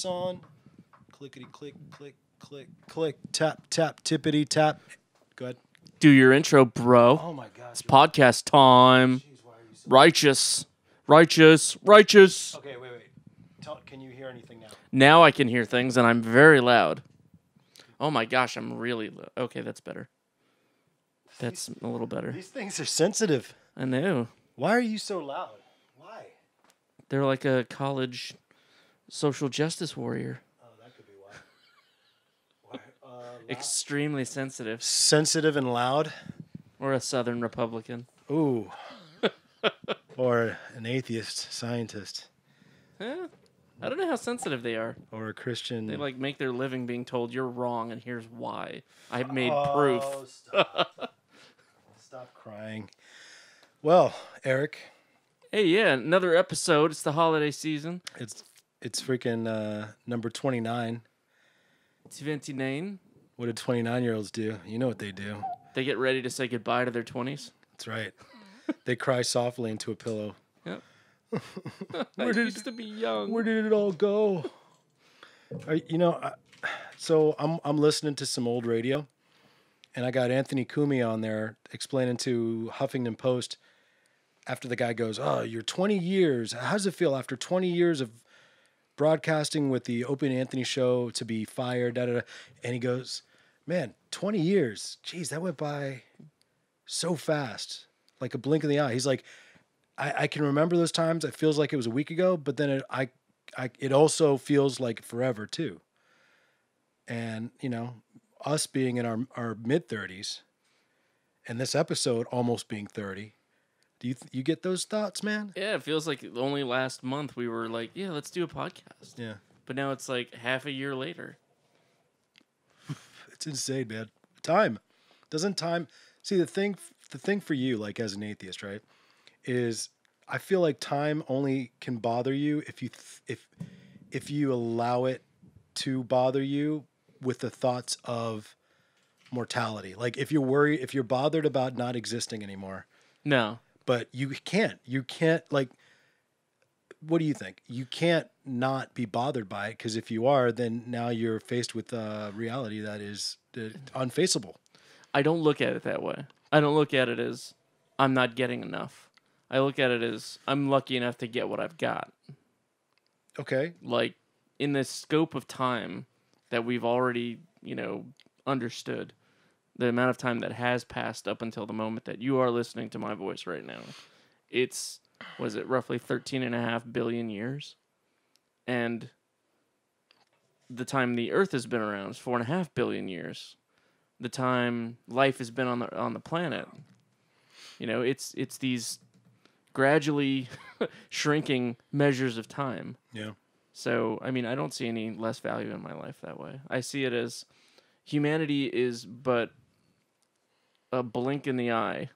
this on. Clickety click, click, click, click, tap, tap, tippity tap. Go ahead. Do your intro, bro. Oh my God. It's podcast time. Jeez, why are you so Righteous. Righteous. Righteous. Okay, wait. Can you hear anything now? Now I can hear things, and I'm very loud. Oh my gosh, I'm really loud. Okay, that's better. That's a little better. These things are sensitive. I know. Why are you so loud? Why? They're like a college social justice warrior. Oh, that could be why. Extremely sensitive. Sensitive and loud? Or a Southern Republican. Ooh. Or an atheist scientist. I don't know how sensitive they are. Or a Christian. They like make their living being told you're wrong and here's why. I've made proof. Stop crying. Well, Eric. Hey, yeah, another episode. It's the holiday season. It's freaking number 29. It's 29. What do 29-year-olds do? You know what they do. They get ready to say goodbye to their 20s. That's right. They cry softly into a pillow. Yep. I used to be young. Where did it all go? So I'm listening to some old radio, and I got Anthony Cumia on there explaining to Huffington Post after the guy goes, "Oh, you're 20 years. How does it feel after 20 years of broadcasting with the Opie and Anthony show to be fired?" Da, da, da. And he goes, "Man, 20 years. Geez, that went by so fast, like a blink of the eye." He's like, I can remember those times. It feels like it was a week ago, but then it also feels like forever too. And, us being in our mid-30s and this episode almost being 30, do you get those thoughts, man? Yeah, it feels like only last month we were like, yeah, let's do a podcast. Yeah. But now it's like half a year later. It's insane, man. Time. Doesn't time... See, the thing for you, like as an atheist, right, is I feel like time only can bother you if you allow it to bother you with the thoughts of mortality. Like if you're bothered about not existing anymore. No. But you can't, like, what do you think? You can't not be bothered by it, because if you are, then now you're faced with a reality that is unfaceable. I don't look at it that way. I don't look at it as I'm not getting enough. I look at it as I'm lucky enough to get what I've got. Okay. Like, in the scope of time that we've already, understood, the amount of time that has passed up until the moment that you are listening to my voice right now, it's, roughly 13.5 billion years? And the time the Earth has been around is 4.5 billion years. The time life has been on the planet, it's these gradually shrinking measures of time. Yeah. So, I don't see any less value in my life that way. I see it as humanity is but a blink in the eye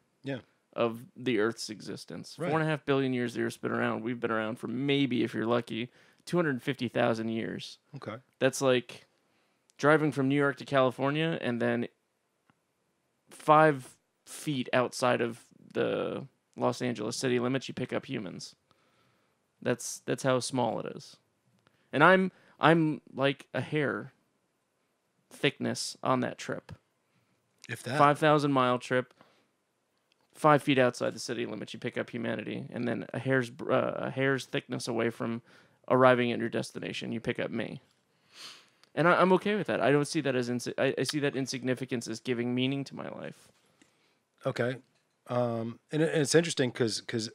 of the Earth's existence. Right. 4.5 billion years the Earth's been around. We've been around for maybe, if you're lucky, 250,000 years. Okay. That's like driving from New York to California and then 5 feet outside of the Los Angeles city limits, you pick up humans. That's how small it is. And I'm like a hair thickness on that trip. If that 5,000-mile trip, 5 feet outside the city limits, you pick up humanity, and then a hair's thickness away from arriving at your destination, you pick up me. And I'm okay with that. I don't see that as I see that insignificance as giving meaning to my life. Okay. And it's interesting because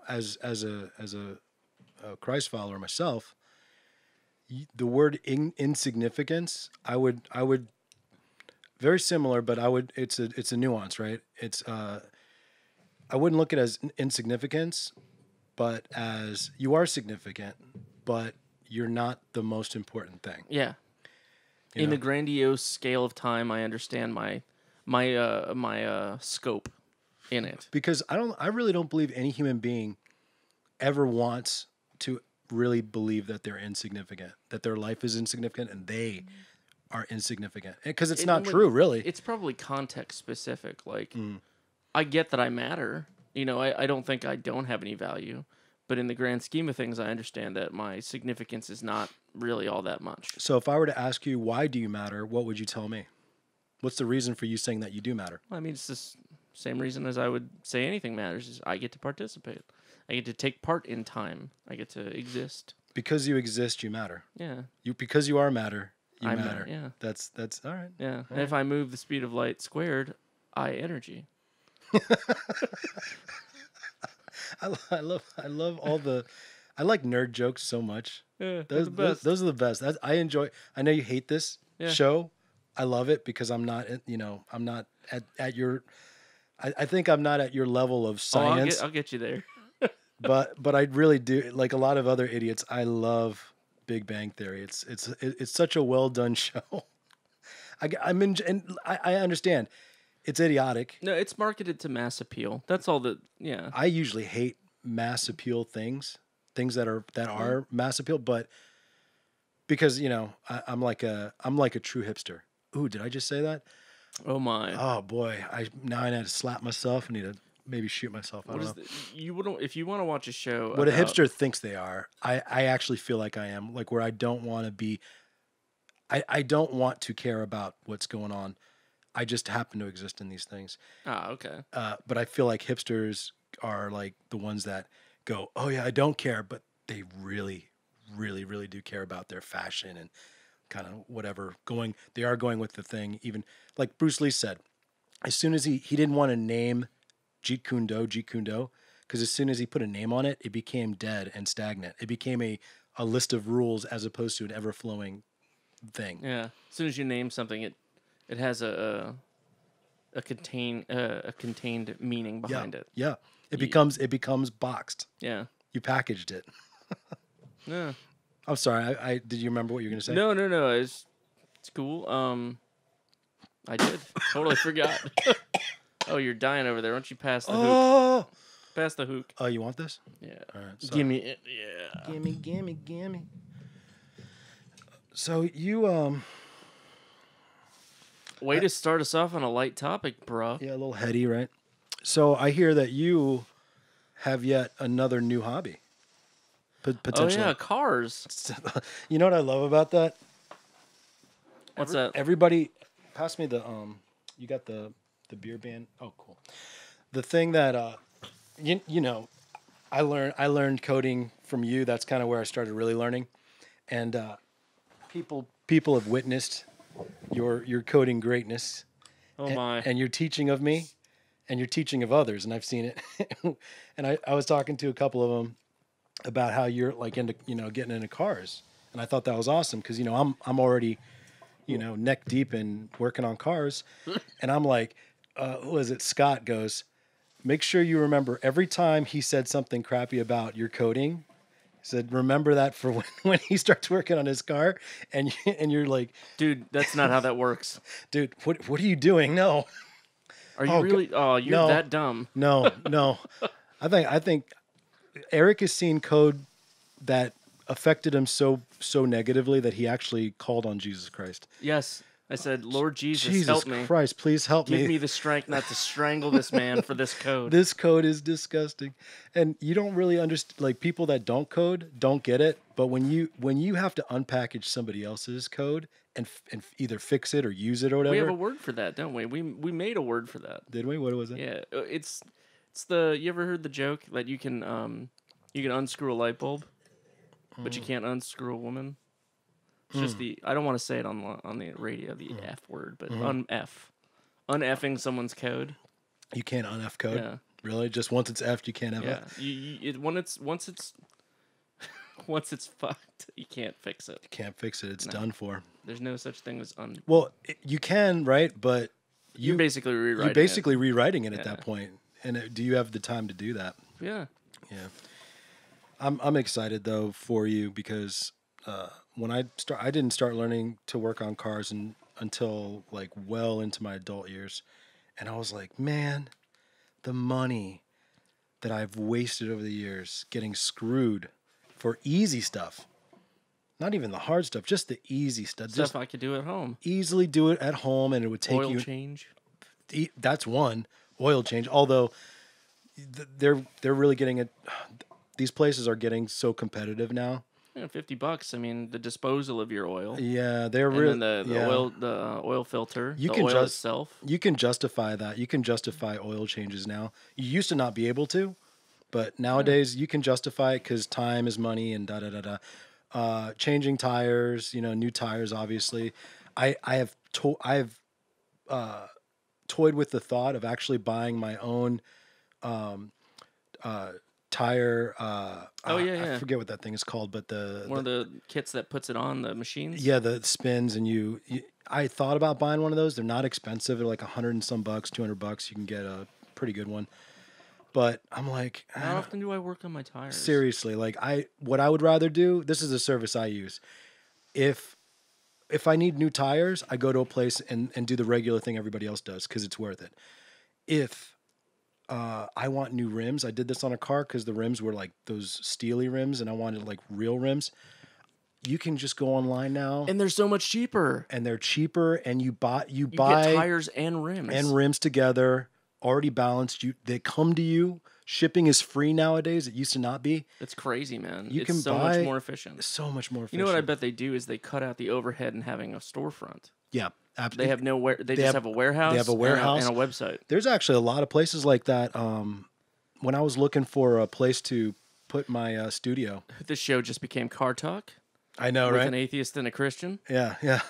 as a Christ follower myself, the word insignificance, I would very similar, but it's a nuance, right? It's I wouldn't look at it as insignificance, but as you are significant, but you're not the most important thing. Yeah. In the grandiose scale of time, I understand my scope in it. Because I really don't believe any human being ever wants to really believe that they're insignificant, that their life is insignificant and they are insignificant. Because it's not true, really. It's probably context specific. Like, I get that I matter. I don't think I don't have any value. But in the grand scheme of things, I understand that my significance is not really all that much. So if I were to ask you, why do you matter? What would you tell me? What's the reason for you saying that you do matter? I mean, it's the same reason as I would say anything matters is I get to participate. I get to take part in time. I get to exist. Because you exist, you matter. Yeah. Because you are matter, you I matter. Yeah. That's all right. Yeah. All And if I move the speed of light squared, I energy. I love all the. I like nerd jokes so much. Yeah, Those the best. those are the best. I enjoy. I know you hate this show. I love it because I'm not. I'm not at your. I think I'm not at your level of science. I'll get you there. but I really do, like a lot of other idiots. I love Big Bang Theory. It's such a well done show. I understand. It's idiotic. No, it's marketed to mass appeal. That's all that. Yeah. I usually hate mass appeal things that are mass appeal, but because I'm like a true hipster. Ooh, did I just say that? Oh my. Oh boy, I need to slap myself. I need to maybe shoot myself. I don't know. You wouldn't if you want to watch a show. What a hipster thinks they are. I actually feel like I am, like where I don't want to be. I don't want to care about what's going on. I just happen to exist in these things. Ah, okay. But I feel like hipsters are like the ones that go, oh yeah, I don't care, but they really, really, really do care about their fashion and kind of whatever they are going with the thing. Even like Bruce Lee said, as soon as he didn't want to name Jeet Kune Do, because as soon as he put a name on it, it became dead and stagnant. It became a list of rules as opposed to an ever flowing thing. Yeah. As soon as you name something, it has a contained meaning behind it. Yeah. It becomes boxed. Yeah. You packaged it. Yeah. I'm sorry. I did you remember what you were gonna say? No. It's cool. I did. Totally forgot. Oh, you're dying over there. Why don't you pass the hook? Pass the hook. Oh, you want this? Yeah. All right. Give me it. Yeah. Gimme. So you Way to start us off on a light topic, bro. yeah, a little heady, right? So I hear that you have yet another new hobby. Potentially. Oh yeah, cars. You know what I love about that? What's that? Everybody, pass me the You got the beer ban. Oh, cool. The thing that I learned coding from you. That's kind of where I started really learning, and people have witnessed your coding greatness. Oh my! And your teaching of me, and your teaching of others, and I've seen it. And I was talking to a couple of them about how you're like into getting into cars, and I thought that was awesome because I'm already neck deep in working on cars, and I'm like, who is it? Scott goes, make sure you remember every time he said something crappy about your coding. He said, remember that for when he starts working on his car, and you're like, dude, that's not how that works. Dude, what are you doing? No. Are you really? Oh, you're that dumb. No. I think Eric has seen code that affected him so negatively that he actually called on Jesus Christ. Yes. I said, Lord Jesus, help me. Jesus Christ, please help me. Give me the strength not to strangle this man for this code. This code is disgusting. And you don't really understand, like people that don't code don't get it. But when you have to unpackage somebody else's code and either fix it or use it or whatever. We have a word for that, don't we? We made a word for that. Did we? What was it? Yeah. It's the, you ever heard the joke that you can unscrew a light bulb, but you can't unscrew a woman? It's just I don't want to say it on the radio, the F word, but uneffing someone's code. You can't un-F code? Yeah. Really? Just once it's F'd, you can't F it? Once it's fucked, you can't fix it. You can't fix it. It's done for. There's no such thing as Well, you can, right? But you're basically rewriting You're basically rewriting it at that point. And do you have the time to do that? Yeah. Yeah. I'm excited though for you because when I didn't start learning to work on cars until like well into my adult years, and I was like, man, the money that I've wasted over the years getting screwed for easy stuff, not even the hard stuff, just the easy stuff. Stuff I could do at home. Easily do it at home, and it would take oil change. That's one oil change. Although they're really getting it. These places are getting so competitive now $50. I mean, the disposal of your oil, Yeah, they're and real. then the Yeah, oil filter, you the can oil just itself. you can justify that. You can justify oil changes now. You used to not be able to, but Yeah. nowadays you can justify it because time is money and da da da da. Changing tires, new tires. Obviously, I have toyed with the thought of actually buying my own um, tire. Oh yeah, I yeah. forget what that thing is called, but One of the kits that puts it on the machines. yeah, the spins and I thought about buying one of those. They're not expensive. They're like 100 and some bucks, $200. You can get a pretty good one. But I'm like, How often do I work on my tires? seriously, like what I would rather do. This is a service I use. If I need new tires, I go to a place and do the regular thing everybody else does because it's worth it. If I want new rims, I did this on a car because the rims were like those steely rims, and I wanted like real rims. You can just go online now, And they're so much cheaper. and they're cheaper, and you buy You get tires and rims. together, already balanced. They come to you. Shipping is free nowadays. It used to not be. It's crazy, man. You It's can so buy much more efficient. so much more You efficient. know what I bet they do is they cut out the overhead and having a storefront. Yeah, They absolutely. have nowhere. They just have a warehouse. They have a warehouse and a website. There's actually a lot of places like that. When I was looking for a place to put my studio, This show just became car talk I know, with right? an atheist and a Christian. Yeah, yeah.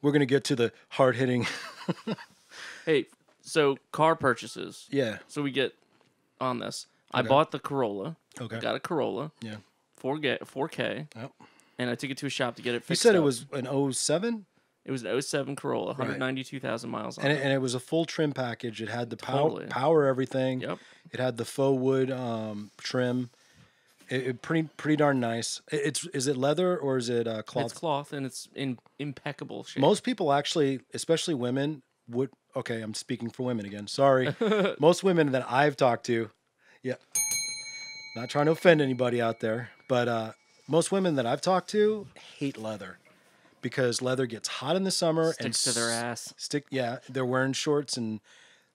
We're gonna get to the hard hitting. Hey, so car purchases. Yeah. So we get on this. I Okay. bought the Corolla. Okay. Got a Corolla. Yeah. 4K. Yep. And I took it to a shop to get it You fixed. said it up. was an '07, It was an '07 Corolla, 192,000 miles on and it. it was a full trim package. It had the Totally. power everything. Yep. It had the faux wood trim. It pretty darn nice. Is it leather or is it cloth? It's cloth and it's in impeccable shape. Most people actually, especially women, would. Okay, I'm speaking for women again. Sorry. Most women that I've talked to, yeah, not trying to offend anybody out there, but most women that I've talked to hate leather because leather gets hot in the summer and Sticks to their ass. Yeah, they're wearing shorts and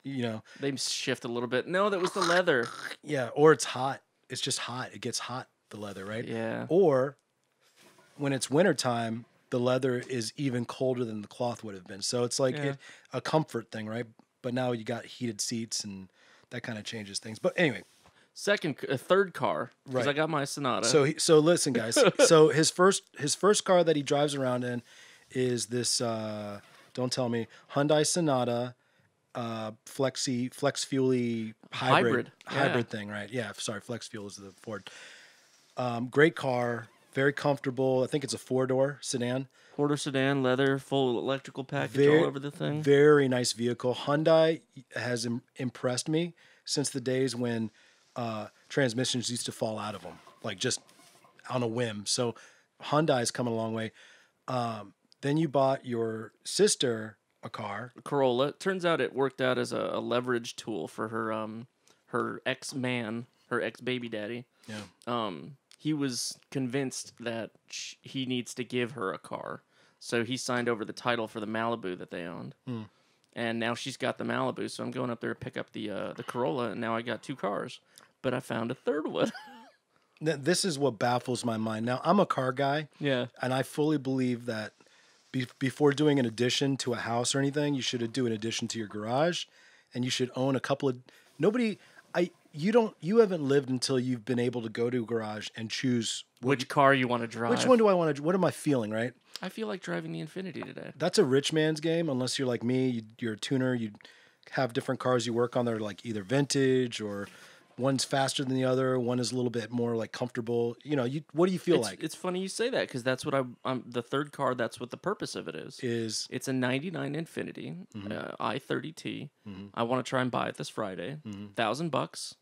They shift a little bit. No, that was the leather. yeah, or it's hot. It's just hot. It gets hot, the leather, right? Yeah. Or when it's wintertime, the leather is even colder than the cloth would have been. So it's like Yeah. a comfort thing, right? But now you got heated seats and that kind of changes things. But anyway, Third car, because Right. I got my Sonata. so listen, guys. So his first car that he drives around in is this. Don't tell me Hyundai Sonata, flex fuely hybrid Yeah. thing, right? Yeah, sorry, flex fuel is the Ford. Great car, very comfortable. I think it's a 4-door sedan. Quarter sedan, leather, full electrical package Very, all over the thing. very nice vehicle. Hyundai has impressed me since the days when transmissions used to fall out of them, like just on a whim. So Hyundai's come a long way. Then you bought your sister a car. Corolla. Turns out it worked out as a leverage tool for her ex-man, her ex-baby daddy. Yeah. He was convinced that he needs to give her a car. So he signed over the title for the Malibu that they owned. And now she's got the Malibu, so I'm going up there to pick up the Corolla, and now I got two cars. But I found a third one. This is what baffles my mind. Now, I'm a car guy, Yeah. and I fully believe that before doing an addition to a house or anything, you should do an addition to your garage, and you should own a couple of. You haven't lived until you've been able to go to a garage and choose Which car you want to drive. which one do I want to. What am I feeling, right? I feel like driving the Infinity today. That's a rich man's game, unless you're like me. You're a tuner. You have different cars you work on. They're like either vintage or one's faster than the other. One is a little bit more like comfortable. What do you feel like? It's funny you say that because that's what I'm the third car. That's what the purpose of it is. It's a '99 Infinity i30T. I want to try and buy it this Friday. $1,000.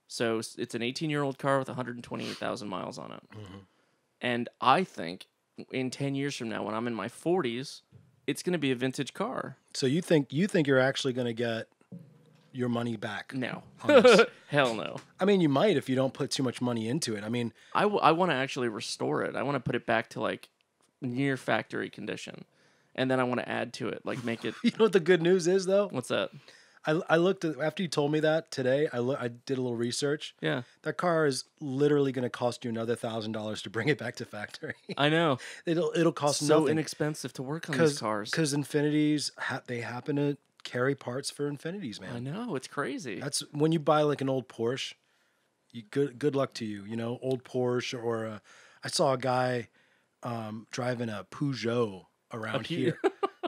So it's an 18-year-old car with 128,000 miles on it. And I think in 10 years from now, when I'm in my 40s, it's going to be a vintage car. So you think you're actually going to get your money back? No. on this? Hell no. I mean, you might if you don't put too much money into it. I mean, I want to actually restore it. I want to put it back to like near factory condition. And then I want to add to it, like make it. you know what the good news is though? What's that? I looked at after you told me that today. I did a little research. Yeah, That car is literally going to cost you another $1,000 to bring it back to factory. I know. It'll cost So nothing inexpensive to work on these cars. because Infinities they happen to carry parts for Infinities, man. I know, it's crazy. That's when you buy like an old Porsche. Good luck to you. You know, old Porsche or I saw a guy driving a Peugeot around here.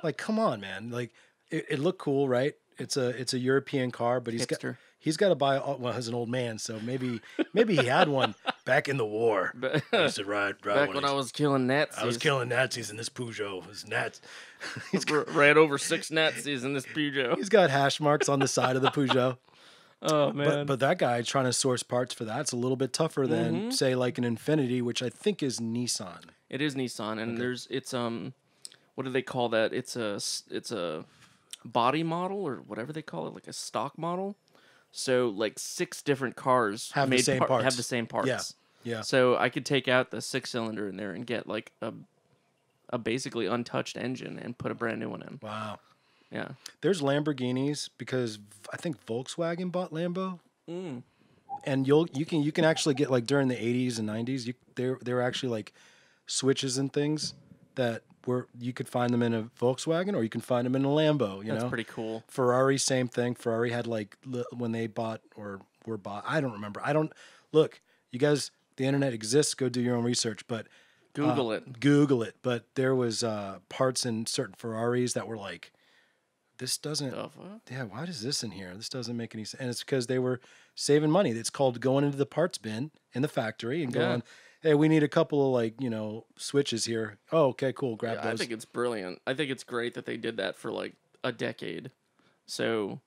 Like, come on, man. Like, it looked cool, right? It's a European car, but Hipster. he's got to buy. Well, as an old man, so maybe he had one back in the war. I used to ride Back one when of I these. was killing Nazis. I was killing Nazis in this Peugeot. It was Nats. Ran over 6 Nazis in this Peugeot. He's got hash marks on the side of the Peugeot. Oh man. But that guy trying to source parts for that's a little bit tougher than say like an Infinity, which I think is Nissan. It is Nissan, and it's what do they call that? It's a body model or whatever they call it, like a stock model. So like 6 different cars Have the same parts. Have the same parts. Yeah. So I could take out the 6-cylinder in there and get like a basically untouched engine and put a brand new one in. Wow. Yeah. There's Lamborghinis because I think Volkswagen bought Lambo. Mm. And you can actually get like during the 80s and 90s, there were actually like switches and things that you could find them in a Volkswagen or you can find them in a Lambo, That's pretty cool. Ferrari, same thing. Ferrari had like when they bought or were bought. I don't remember. Look, you guys, the internet exists. Go do your own research, but Google it. Google it. But there was parts in certain Ferraris that were like, this doesn't. Yeah, why is this in here? This doesn't make any sense. And it's because they were saving money. It's called going into the parts bin in the factory and going, hey, we need a couple of like, switches here. Oh, okay, cool. Grab those. I think it's brilliant. I think it's great that they did that for like a decade. So,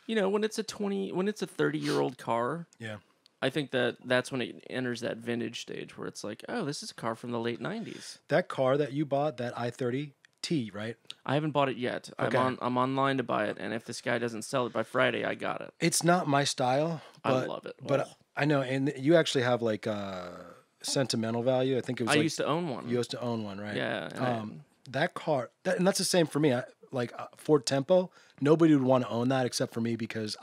when it's a 30-year-old car, yeah. I think that's when it enters that vintage stage where it's like, oh, this is a car from the late 90s. That car that you bought, that i30T, right? I haven't bought it yet. Okay. I'm online to buy it, and if this guy doesn't sell it by Friday, I got it. It's not my style. But, I love it. But I know, and you actually have like sentimental value. I think it was. I used to own one. You used to own one, right? Yeah. That car, and that's the same for me. Like Ford Tempo, nobody would want to own that except for me because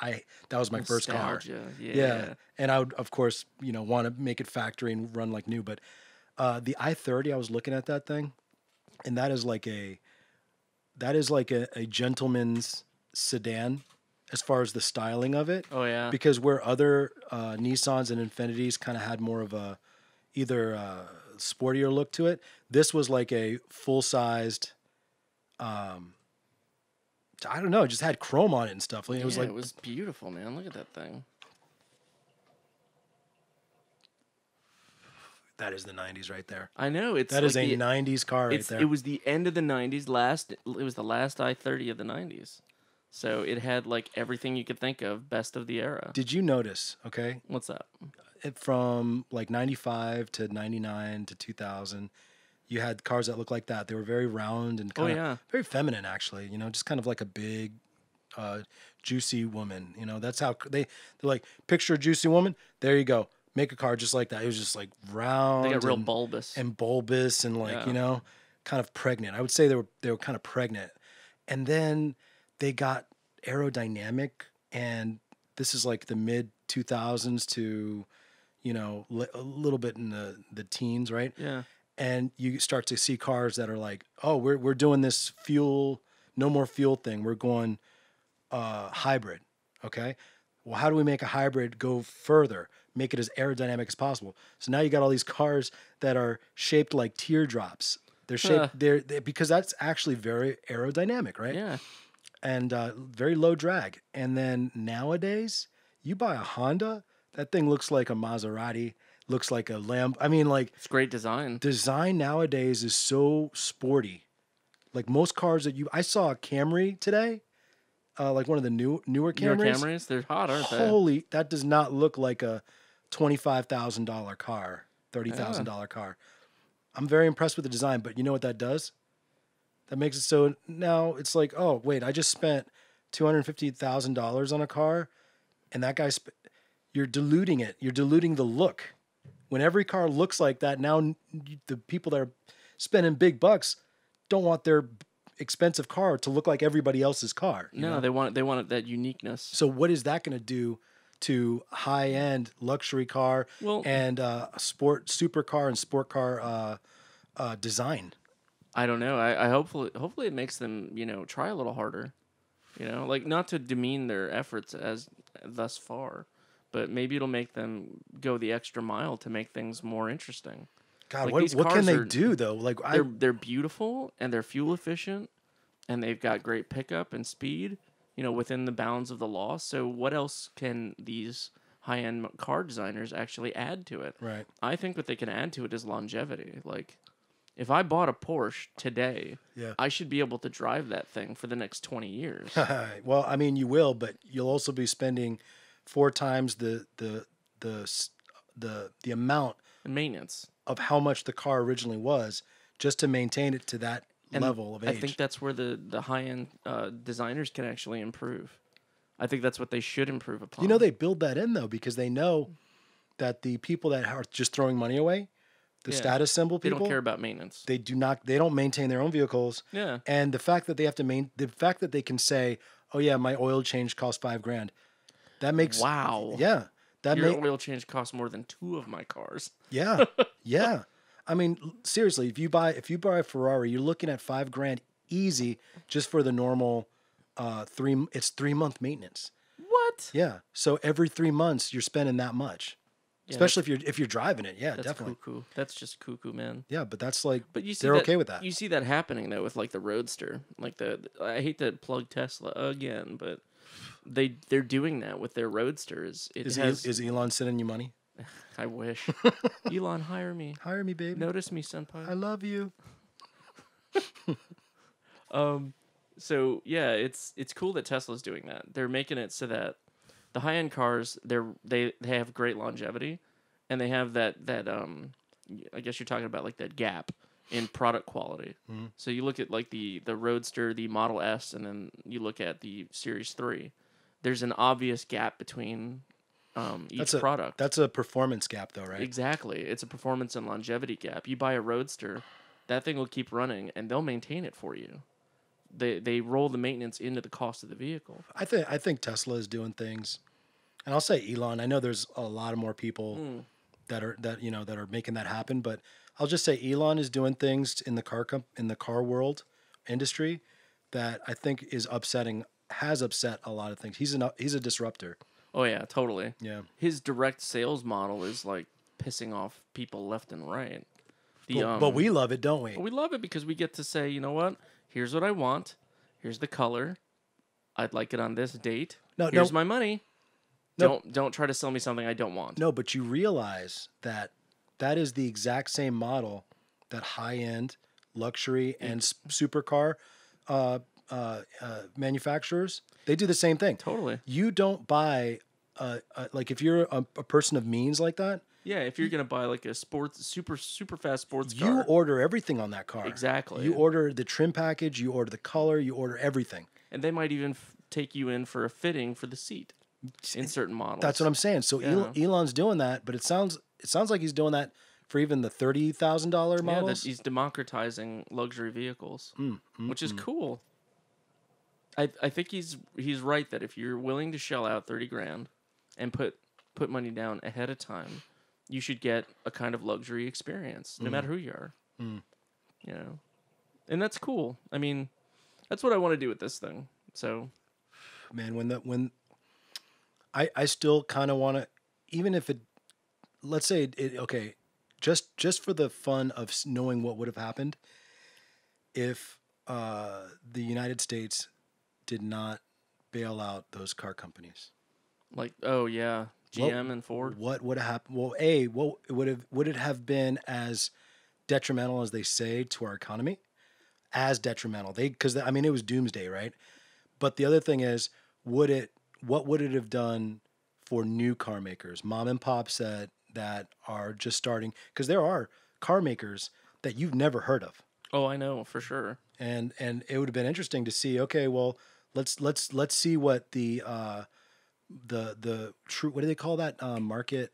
that was my first car. Yeah. And I would, of course, want to make it factory and run like new. But the i30, I was looking at that thing, and that is like a gentleman's sedan as far as the styling of it. Oh yeah. Because where other Nissans and Infinities kind of had more of a either sportier look to it, this was like a full-sized. I don't know. It just had chrome on it and stuff. It was it was beautiful, man. Look at that thing. That is the 90s right there. I know. That is a 90s car right there. It was the end of the 90s. It was the last i30 of the 90s. So it had like everything you could think of, best of the era. Did you notice, okay? What's that? From like 95 to 99 to 2000, you had cars that looked like that. They were very round and kind of very feminine, actually. Just kind of like a big, juicy woman. That's how they're like, picture a juicy woman. There you go. Make a car just like that. It was just like round. They got real bulbous. And bulbous and like, kind of pregnant. I would say they were kind of pregnant. And then they got aerodynamic, and this is like the mid 2000s to, a little bit in the teens, right? Yeah. And you start to see cars that are like, oh, we're doing this no more fuel thing. We're going hybrid. Okay. Well, how do we make a hybrid go further? Make it as aerodynamic as possible. So now you got all these cars that are shaped like teardrops. They're shaped because that's actually very aerodynamic, right? Yeah. And very low drag. And then nowadays, you buy a Honda, that thing looks like a Maserati, looks like a Lamb. I mean, like, it's great design. Design nowadays is so sporty. Like most cars I saw a Camry today. Like one of the newer Camrys. Newer Camrys, they're hot, aren't they? Holy, that does not look like a $25,000 car, $30,000 car. I'm very impressed with the design, but you know what that does? That makes it so now it's like, oh wait, I just spent $250,000 on a car, and that guy, you're diluting it. You're diluting the look. When every car looks like that, now the people that are spending big bucks don't want their expensive car to look like everybody else's car. You No, know? they want that uniqueness. So what is that going to do to high end luxury car Well, and supercar and sport car design? I don't know. I hopefully it makes them, try a little harder. Like not to demean their efforts as thus far, but maybe it'll make them go the extra mile to make things more interesting. God, Like these what can cars they are do though? Like they're beautiful and they're fuel efficient and they've got great pickup and speed, within the bounds of the law. So what else can these high-end car designers actually add to it? right. I think what they can add to it is longevity. Like if I bought a Porsche today, Yeah. I should be able to drive that thing for the next 20 years. Well, I mean, you will, but you'll also be spending 4 times the amount And maintenance. of how much the car originally was just to maintain it to that And level of age. I think that's where the high-end designers can actually improve. I think that's what they should improve upon. They build that in though because they know that the people that are just throwing money away, the Yeah. status symbol They people, don't care about maintenance. they don't maintain their own vehicles. Yeah. And the fact that they have to the fact that they can say, "Oh yeah, my oil change cost $5,000," that makes Wow. yeah, that Your makes oil change costs more than 2 of my cars. yeah, yeah. I mean, seriously, if you buy a Ferrari, you're looking at $5,000 easy just for the normal 3-month maintenance. What? Yeah, so every 3 months you're spending that much, Yeah, especially if you're driving it. Yeah, that's definitely. cuckoo. That's just cuckoo, man. Yeah, but that's like But you see they're that, okay with that. You see that happening though with like the Roadster. Like I hate to plug Tesla again, but they're doing that with their Roadsters. Is Elon sending you money? I wish. Elon, hire me. Hire me, baby. Notice me, senpai. I love you. So yeah, it's cool that Tesla's doing that. They're making it so that the high end cars they have great longevity, and they have that I guess you're talking about like that gap in product quality. Mm-hmm. So you look at like the Roadster, the Model S, and then you look at the Series 3. There's an obvious gap between each product. That's a performance gap, though, right? Exactly. It's a performance and longevity gap. You buy a Roadster, that thing will keep running, and they'll maintain it for you. They roll the maintenance into the cost of the vehicle. I think Tesla is doing things, and I'll say Elon. I know there's a lot of more people that are making that happen, but I'll just say Elon is doing things in the car world industry that I think has upset a lot of things. He's a disruptor. Oh yeah, totally. Yeah. His direct sales model is like pissing off people left and right. But we love it, don't we? We love it because we get to say, you know what? Here's what I want. Here's the color. I'd like it on this date. Here's my money. No. Don't try to sell me something I don't want. No, but you realize that is the exact same model that high-end luxury and supercar manufacturers, they do the same thing. Totally. You don't buy like if you're a person of means like that. Yeah, if you're gonna buy like a super fast sports You car, order everything on that car. Exactly. You order the trim package. You order the color. You order everything. and they might even take you in for a fitting for the seat in certain models. That's what I'm saying. So Yeah. Elon's doing that, but it sounds like he's doing that for even the $30,000 Yeah, models. that he's democratizing luxury vehicles, which is cool. I think he's right that if you're willing to shell out $30,000 and put money down ahead of time, you should get a kind of luxury experience, no matter who you are. And that's cool. I mean, that's what I want to do with this thing. So, Man, when I still kind of want to, even if it, let's say it okay, just for the fun of knowing what would have happened if the United States did not bail out those car companies. like, oh yeah, GM and Ford. What would have happened? Well, would it have been as detrimental as they say to our economy? As detrimental, because I mean it was doomsday, right? But the other thing is, what would it have done for new car makers, mom and pops that are just starting? Because there are car makers that you've never heard of. Oh, I know for sure. And it would have been interesting to see. Okay, well, let's see what the true, what do they call that market?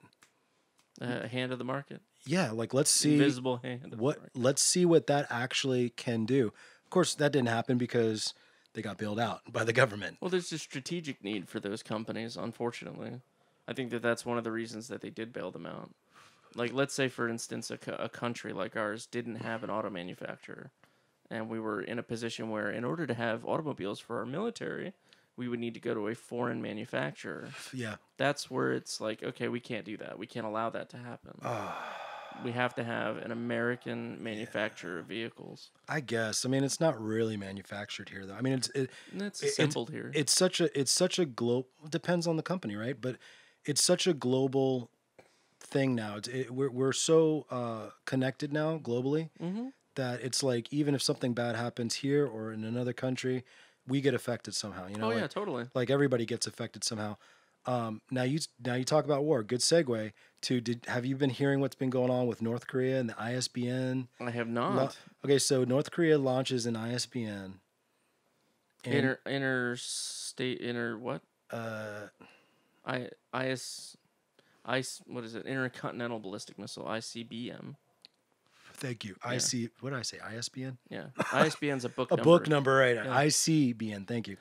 Hand of the market. Yeah, like let's see Invisible hand. Of the market. let's see what that actually can do. Of course, that didn't happen because they got bailed out by the government. Well, there's a strategic need for those companies, unfortunately. I think that that's one of the reasons that they did bail them out. Like, let's say, for instance, a country like ours didn't have an auto manufacturer, and we were in a position where, in order to have automobiles for our military, we would need to go to a foreign manufacturer. Yeah. That's where it's like, okay, we can't do that. We can't allow that to happen. We have to have an American manufacturer of vehicles. I guess. I mean, it's not really manufactured here, though. I mean, It's assembled here. It's such a global. Depends on the company, right? But it's such a global thing now. We're so connected now globally that it's like even if something bad happens here or in another country, we get affected somehow. You know? Oh, yeah, like, totally. Like everybody gets affected somehow. Now you talk about war. Good segue to have you been hearing what's been going on with North Korea and the ISBN? I have not. Okay, so North Korea launches an ISBN. Interstate what? What is it? Intercontinental Ballistic Missile, ICBM. Thank you. Yeah. What did I say? ISBN? Yeah. ISBN's a book A number. book number, right. Yeah. ICBN, thank you.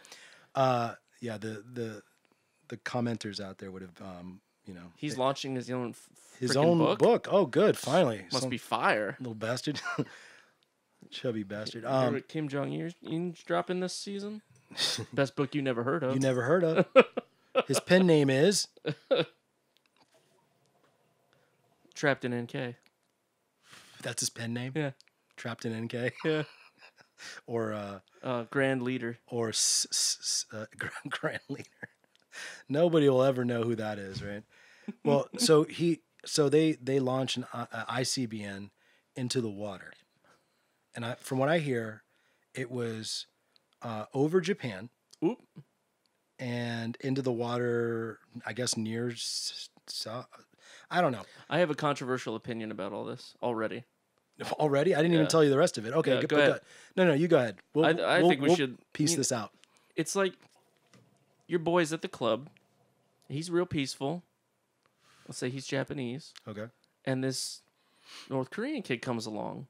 Yeah, the commenters out there would have, He's launching his own book. Oh, good. Finally. Must be fire. Little bastard. Chubby bastard. You heard what Kim Jong-un's dropping this season? Best book you never heard of. You never heard of. His pen name is Trapped in NK. That's his pen name? Yeah. Trapped in NK? Yeah. Or Grand Leader. Or Grand Leader. Nobody will ever know who that is, right? Well, so they launch an ICBN into the water, and from what I hear, it was over Japan, and into the water. I guess near I don't know. I have a controversial opinion about all this already. Already, I didn't even tell you the rest of it. Okay, yeah, go ahead. No, you go ahead. I think we should piece this out. It's like your boy's at the club. He's real peaceful. Let's say he's Japanese. Okay. And this North Korean kid comes along,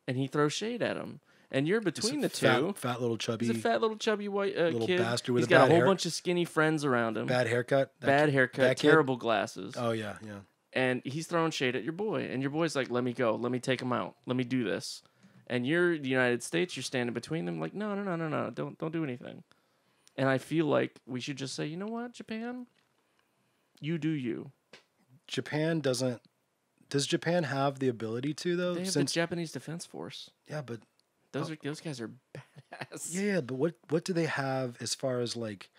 and he throws shade at him. And you're between the two. Fat little chubby. He's a fat little chubby white little kid. bastard with He's a got bad a whole bunch of skinny friends around him. Bad haircut. Bad haircut. Terrible glasses. Oh yeah. And he's throwing shade at your boy, and your boy's like, "Let me go. Let me take him out. Let me do this." And you're the United States. You're standing between them, like, "No. Don't do anything." And I feel like we should just say, you know what, Japan, you do you. Japan doesn't. Does Japan have the ability to though? They have the Japanese Defense Force. Yeah, but those guys are badass. Yeah, but what do they have as far as like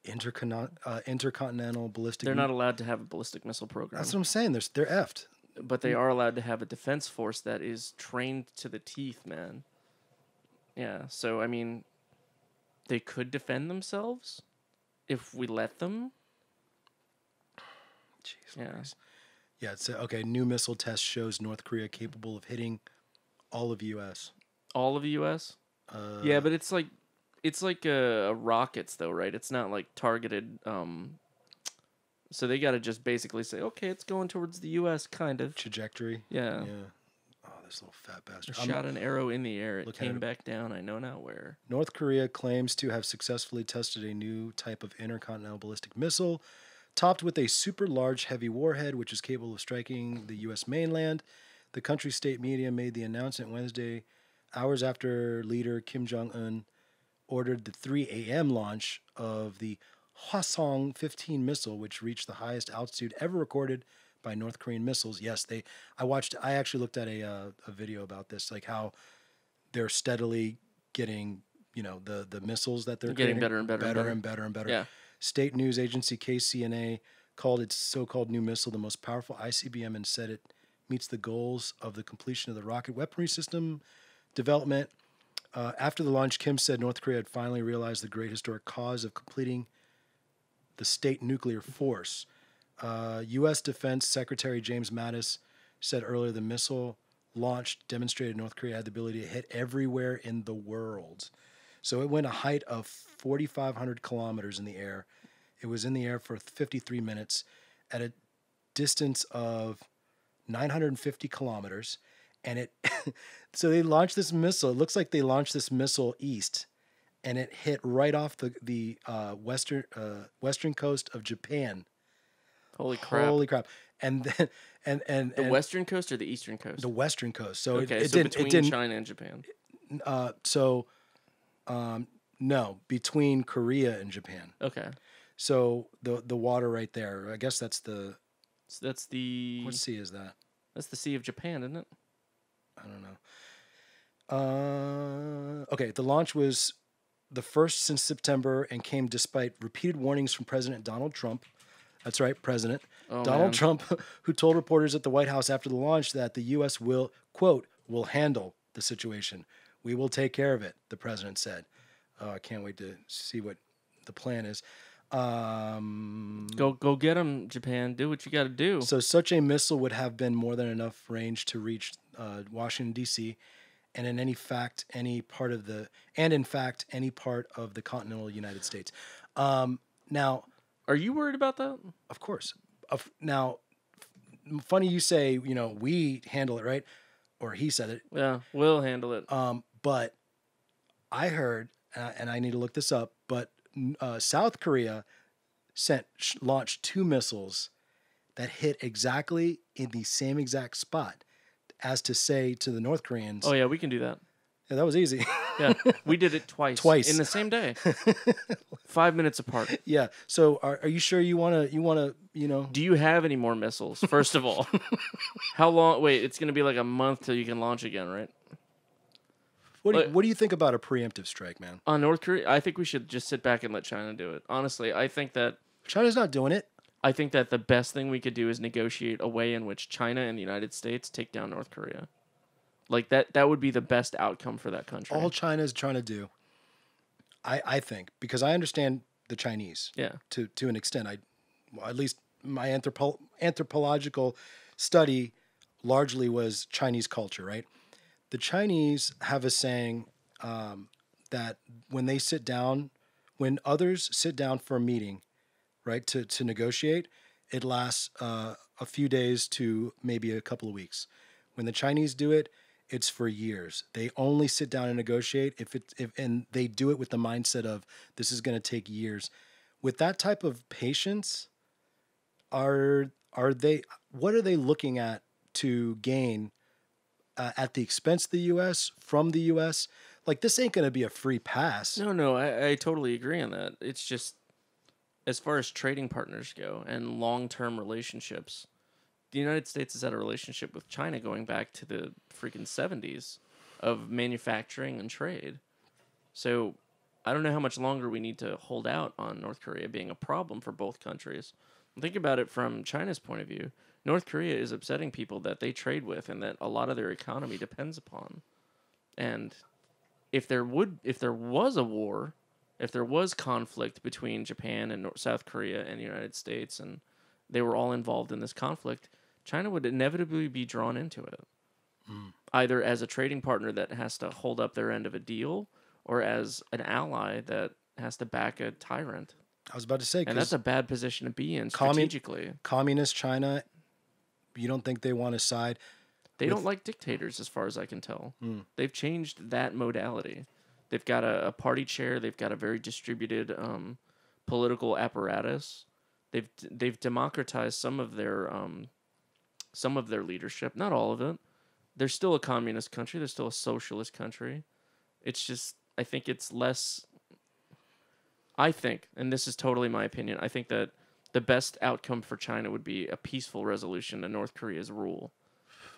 intercontinental ballistic? They're not allowed to have a ballistic missile program. That's what I'm saying. They're effed. But they are allowed to have a defense force that is trained to the teeth, man. Yeah. So I mean, they could defend themselves if we let them. Jeez. Yeah. Yeah. It's okay. New missile test shows North Korea capable of hitting all of U.S. All of the U.S. Yeah, but it's like rockets though, right? It's not like targeted. So they got to just basically say, okay, it's going towards the U.S. kind of trajectory. Yeah. Yeah. Oh, this little fat bastard. Shot an arrow in the air. It came back down. I know not where. North Korea claims to have successfully tested a new type of intercontinental ballistic missile, topped with a super large heavy warhead, which is capable of striking the U.S. mainland. The country's state media made the announcement Wednesday, hours after leader Kim Jong-un ordered the 3 a.m. launch of the Hwasong-15 missile, which reached the highest altitude ever recorded by North Korean missiles. Yes, I actually looked at a video about this, like how they're steadily getting, the missiles that they're getting creating better and better. Yeah. State news agency KCNA called its so-called new missile the most powerful ICBM and said it meets the goals of the completion of the rocket weaponry system development. After the launch, Kim said North Korea had finally realized the great historic cause of completing the state nuclear force. U.S. Defense Secretary James Mattis said earlier the missile launched demonstrated North Korea had the ability to hit everywhere in the world. So it went a height of 4,500 kilometers in the air. It was in the air for 53 minutes at a distance of 950 kilometers, and it so they launched this missile. It looks like they launched this missile east, and it hit right off the western coast of Japan. Holy crap! Holy crap! And then The western coast or the eastern coast? the western coast. So Okay, it so didn't between it didn't China and Japan. so no, between Korea and Japan. Okay, So the water right there. I guess that's the so that's the what sea is that? that's the Sea of Japan, isn't it? I don't know. Okay, the launch was the first since September and came despite repeated warnings from President Donald Trump. That's right, President Oh, Donald man. Trump, who told reporters at the White House after the launch that the U.S. will, quote, will handle the situation. We will take care of it, the president said. Oh, I can't wait to see what the plan is. Go get them, Japan. Do what you got to do. So such a missile would have been more than enough range to reach Washington, D.C., and in fact, any part of the continental United States. Now, Are you worried about that? of course, now, funny you say, we handle it, right? Or he said it. Yeah, we'll handle it. But I heard, and I need to look this up, but South Korea launched 2 missiles that hit exactly in the same exact spot as to say to the North Koreans, Oh yeah, we can do that. yeah, that was easy. Yeah, we did it twice. Twice. In the same day. 5 minutes apart. Yeah. So are you sure you want to, Do you have any more missiles? First of all, how long? Wait, it's gonna be like a month till you can launch again, right? what do you think about a preemptive strike, man? On North Korea, I think we should just sit back and let China do it. Honestly, I think that China's not doing it. the best thing we could do is negotiate a way in which China and the United States take down North Korea. Like that would be the best outcome for that country. All China's trying to do, I think, because I understand the Chinese. Yeah. To an extent, at least my anthropological study largely was Chinese culture, right? The Chinese have a saying that when others sit down for a meeting, right, to negotiate, it lasts a few days to maybe a couple of weeks. When the Chinese do it, it's for years. They only sit down and negotiate and they do it with the mindset of this is going to take years. With that type of patience, what are they looking at to gain at the expense of the U.S., from the U.S.? Like, this ain't going to be a free pass. No, I totally agree on that. It's just, as far as trading partners go and long-term relationships, the United States has had a relationship with China going back to the freaking 70s of manufacturing and trade. So I don't know how much longer we need to hold out on North Korea being a problem for both countries. Think about it from China's point of view. North Korea is upsetting people that they trade with and that a lot of their economy depends upon. And if there was a war, if there was conflict between Japan and South Korea and the United States, and they were all involved in this conflict, China would inevitably be drawn into it. Either as a trading partner that has to hold up their end of a deal, or as an ally that has to back a tyrant. I was about to say, and that's a bad position to be in strategically. Communist China, you don't think they want to side? They don't like dictators, as far as I can tell. They've changed that modality. They've got a party chair. They've got a very distributed political apparatus. They've democratized some of their leadership, not all of it. They're still a communist country. They're still a socialist country. It's just, I think it's less. I think, and this is totally my opinion, I think that the best outcome for China would be a peaceful resolution to North Korea's rule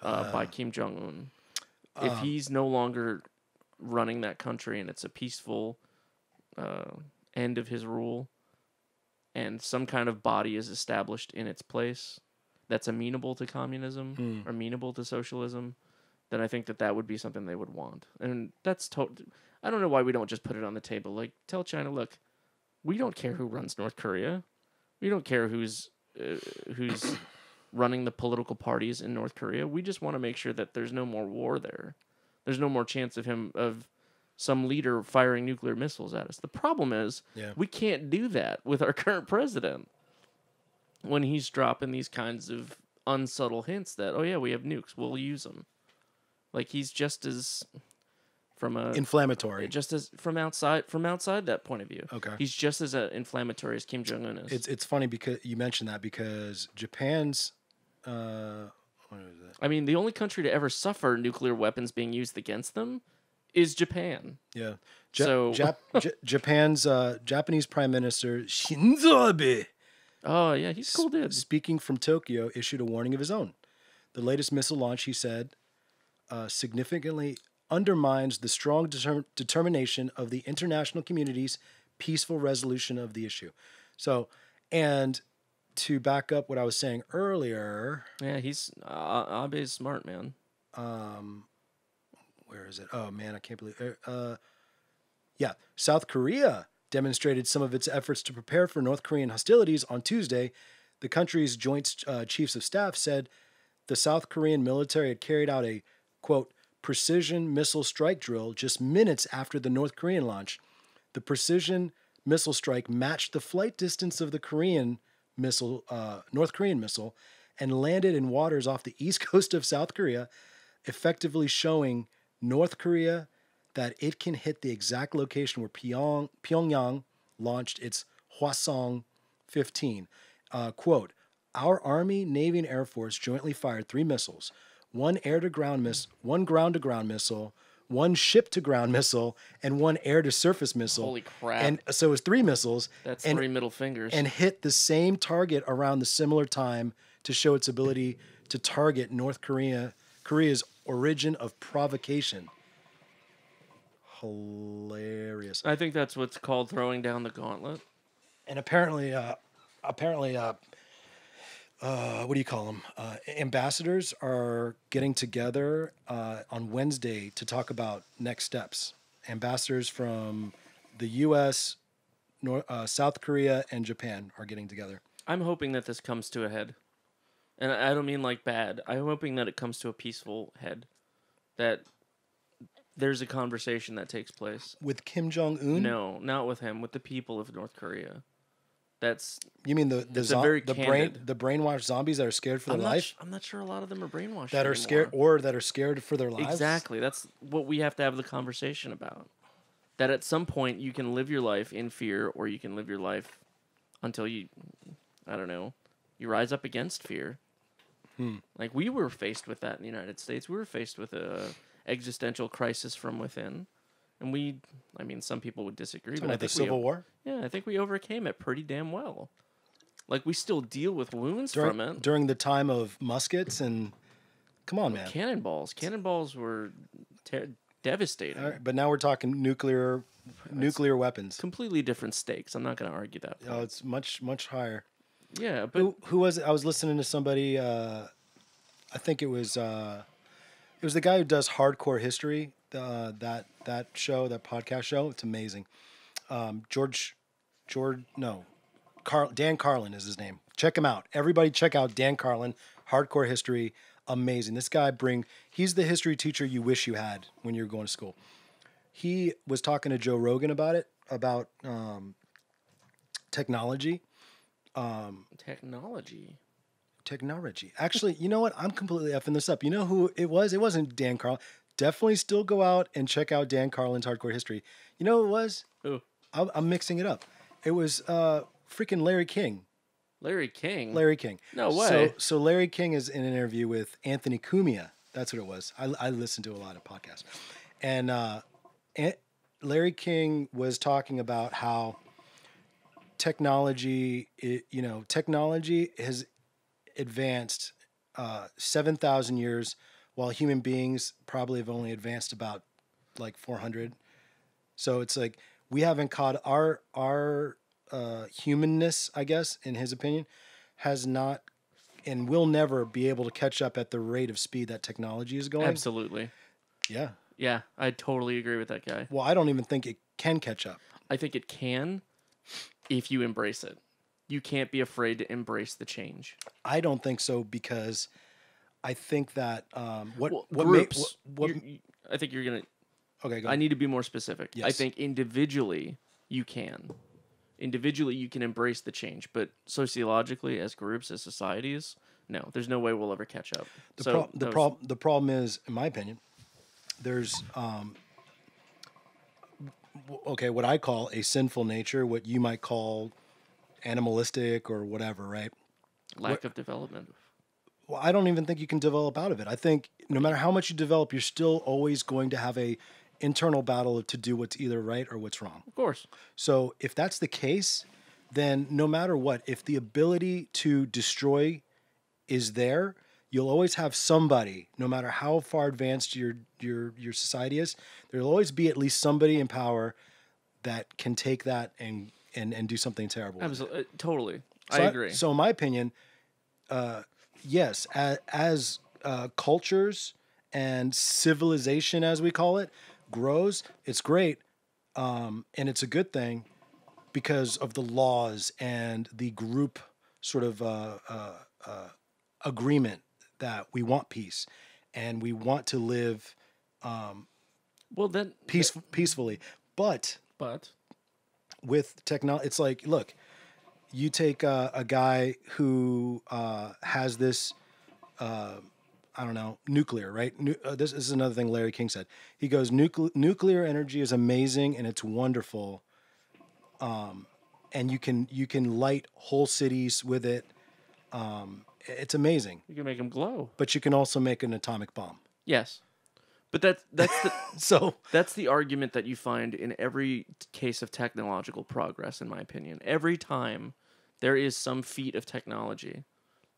by Kim Jong-un. If he's no longer running that country and it's a peaceful end of his rule, and some kind of body is established in its place that's amenable to communism or amenable to socialism, then I think that would be something they would want. And that's I don't know why we don't just put it on the table. Like, tell China, look, we don't care who runs North Korea. We don't care who's running the political parties in North Korea. We just want to make sure that there's no more war there. There's no more chance of some leader firing nuclear missiles at us. The problem is we can't do that with our current president when he's dropping these kinds of unsubtle hints that, oh yeah, we have nukes, we'll use them. Like he's just as from a Inflammatory. just as from outside that point of view. Okay. He's just as inflammatory as Kim Jong Un is. It's funny because you mentioned that because Japan's what is it? I mean, the only country to ever suffer nuclear weapons being used against them is Japan. Yeah. So- Japan's Japanese Prime Minister Shinzo Abe, Oh yeah, he's a cool dude. speaking from Tokyo, issued a warning of his own. The latest missile launch, he said, significantly undermines the strong determination of the international community's peaceful resolution of the issue. So, and to back up what I was saying earlier, Yeah, he's Abe's smart, man. where is it? Oh man, I can't believe. Yeah, South Korea demonstrated some of its efforts to prepare for North Korean hostilities on Tuesday. The country's Joint Chiefs of Staff said the South Korean military had carried out a, quote, precision missile strike drill just minutes after the North Korean launch. The precision missile strike matched the flight distance of the North Korean missile, and landed in waters off the east coast of South Korea, effectively showing North Korea that it can hit the exact location where Pyongyang launched its Hwasong 15. Quote, our Army, Navy, and Air Force jointly fired 3 missiles, one air-to-ground missile, one ground-to-ground missile, one ship-to-ground missile, and one air-to-surface missile. Holy crap. And so it was 3 missiles. That's and, 3 middle fingers. And hit the same target around the similar time to show its ability to target North Korea's origin of provocation. Hilarious. I think that's what's called throwing down the gauntlet. And apparently, what do you call them? Ambassadors are getting together on Wednesday to talk about next steps. Ambassadors from the U.S., South Korea, and Japan are getting together. I'm hoping that this comes to a head. And I don't mean like bad. I'm hoping that it comes to a peaceful head. That there's a conversation that takes place. With Kim Jong-un? No, not with him. With the people of North Korea. That's You mean the candid. brainwashed zombies that are scared for their life? I'm not sure a lot of them are brainwashed That are anymore. scared for their lives? Exactly. That's what we have to have the conversation about. That at some point you can live your life in fear, or you can live your life until you rise up against fear. Like we were faced with that in the United States. We were faced with a existential crisis from within. And some people would disagree, but I Like the think Civil War? Yeah, I think we overcame it pretty damn well. Like we still deal with wounds from it. During the time of muskets and... Come on, man. Cannonballs. Cannonballs were devastating. All right, but now we're talking nuclear weapons. Completely different stakes. I'm not going to argue that point. Oh, it's much, much higher. Yeah, but Who was it? I was listening to somebody. I think it was the guy who does Hardcore History. That show, that podcast show. It's amazing. Dan Carlin is his name. Check him out. Everybody, check out Dan Carlin. Hardcore History. Amazing. This guy he's the history teacher you wish you had when you were going to school. He was talking to Joe Rogan about it, about technology. Technology. Actually, you know what? I'm completely effing this up. You know who it was? It wasn't Dan Carlin. Definitely still go out and check out Dan Carlin's Hardcore History. You know who it was? Who? I'm mixing it up. It was freaking Larry King. Larry King? Larry King. No way. So Larry King is in an interview with Anthony Cumia. That's what it was. I listen to a lot of podcasts. And Larry King was talking about how technology has advanced 7,000 years, while human beings probably have only advanced about like 400. So it's like we haven't caught our humanness, I guess, in his opinion, has not and will never be able to catch up at the rate of speed that technology is going. Absolutely. Yeah. Yeah, I totally agree with that guy. Well, I don't even think it can catch up. I think it can if you embrace it. You can't be afraid to embrace the change. I don't think so, because I think that groups. I think you're gonna. Okay, go I ahead. need to be more specific. Yes. I think individually you can. Individually you can embrace the change, but sociologically, as groups, as societies, no. There's no way we'll ever catch up. The problem is, in my opinion, there's okay, what I call a sinful nature, what you might call animalistic or whatever, right? Lack of development. Well, I don't even think you can develop out of it. I think no matter how much you develop, you're still always going to have a internal battle to do what's either right or what's wrong. Of course. So if that's the case, then no matter what, if the ability to destroy is there, you'll always have somebody, no matter how far advanced your society is, there'll always be at least somebody in power that can take that and do something terrible. Absolutely. Totally. So I agree. So in my opinion, yes, as cultures and civilization, as we call it, grows, it's great, and it's a good thing because of the laws and the group sort of agreement that we want peace and we want to live well, then. peacefully. But But. with technology, it's like, look, you take a guy who has this, I don't know, nuclear, right? This is another thing Larry King said. He goes, nuclear energy is amazing and it's wonderful, and you can light whole cities with it. It's amazing. You can make them glow. But you can also make an atomic bomb. Yes. But that's the So that's the argument that you find in every case of technological progress, in my opinion. Every time there is some feat of technology,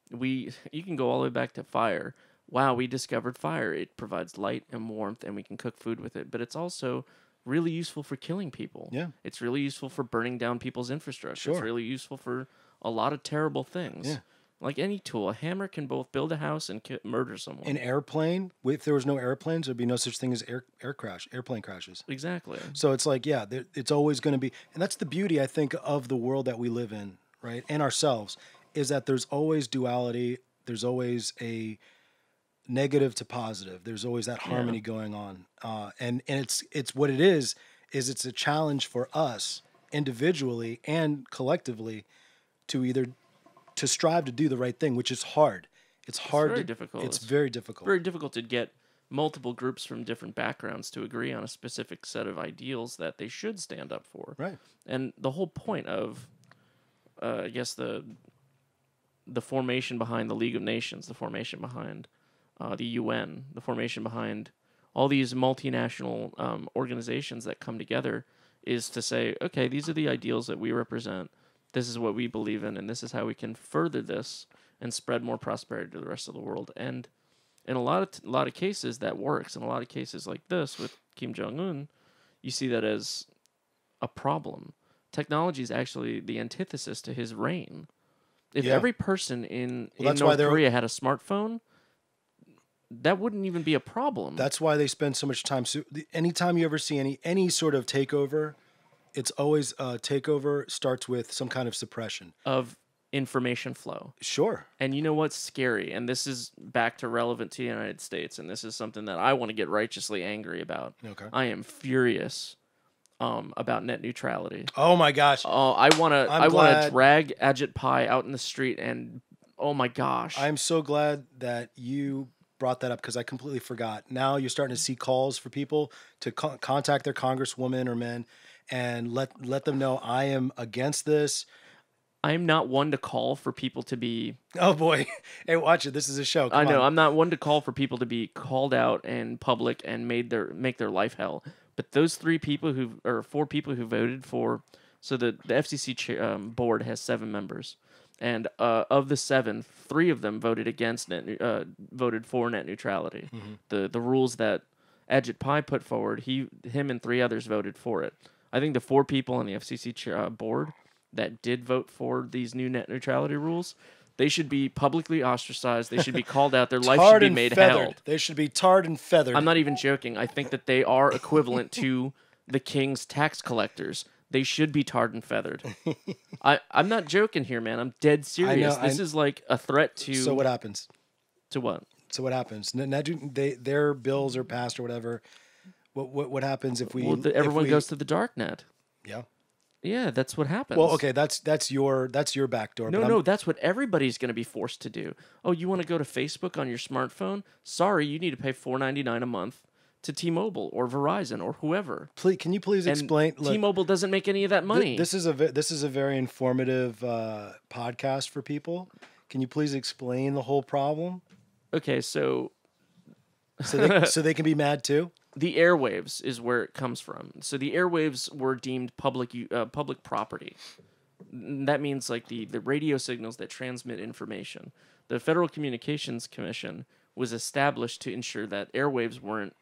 you can go all the way back to fire. Wow, we discovered fire. It provides light and warmth, and we can cook food with it. But it's also really useful for killing people. Yeah. It's really useful for burning down people's infrastructure. Sure. It's really useful for a lot of terrible things. Yeah. Like any tool, a hammer can both build a house and murder someone. an airplane, if there was no airplanes, there'd be no such thing as airplane crashes. Exactly. So it's like, yeah, it's always going to be, and that's the beauty, I think, of the world that we live in, right? And ourselves, is that there's always duality. There's always a negative to positive. There's always that harmony going on. And it's what it is it's a challenge for us individually and collectively to strive to do the right thing, which is hard. It's hard. Very difficult. It's very difficult. Very difficult to get multiple groups from different backgrounds to agree on a specific set of ideals that they should stand up for. Right. And the whole point of, I guess, the formation behind the League of Nations, the formation behind the UN, the formation behind all these multinational organizations that come together is to say, okay, these are the ideals that we represent. This is what we believe in, and this is how we can further this and spread more prosperity to the rest of the world. And in a lot of cases, that works. In a lot of cases like this with Kim Jong-un, you see that as a problem. Technology is actually the antithesis to his reign. If every person in North Korea had a smartphone, that wouldn't even be a problem. That's why they spend so much time. So anytime you ever see any sort of takeover, it's always takeover starts with some kind of suppression of information flow. Sure. And you know what's scary? And this is back to relevant to the United States, and this is something that I want to get righteously angry about. Okay. I am furious about net neutrality. Oh my gosh. I want to drag Ajit Pai out in the street and oh my gosh. I'm so glad that you brought that up because I completely forgot. Now you're starting to see calls for people to contact their congresswoman or men and let them know I am against this. I'm not one to call for people to be... Oh, boy. Hey, watch it. This is a show. Come I know. on. I'm not one to call for people to be called out in public and make their life hell. But those four people who voted for... So the FCC board has 7 members. And of the 7, 3 of them voted voted for net neutrality. Mm-hmm. The rules that Ajit Pai put forward, him and 3 others voted for it. I think the 4 people on the FCC board that did vote for these new net neutrality rules, they should be publicly ostracized. They should be called out. Their life should be made hell. They should be tarred and feathered. I'm not even joking. I think that they are equivalent to the king's tax collectors. They should be tarred and feathered. I'm not joking here, man. I'm dead serious. This is like a threat to... So what happens? To what? So what happens? Their bills are passed or whatever. What happens if we... Well, everyone goes to the dark net. Yeah. Yeah, that's what happens. Well, okay, that's your backdoor. No, that's what everybody's going to be forced to do. Oh, you want to go to Facebook on your smartphone? Sorry, you need to pay $4.99 a month to T-Mobile or Verizon or whoever. Please, can you please And explain? Look, T-Mobile doesn't make any of that money. this is a very informative podcast for people. Can you please explain the whole problem Okay, so so they can be mad too? the airwaves is where it comes from. So the airwaves were deemed public property. That means like the radio signals that transmit information. The Federal Communications Commission was established to ensure that airwaves weren't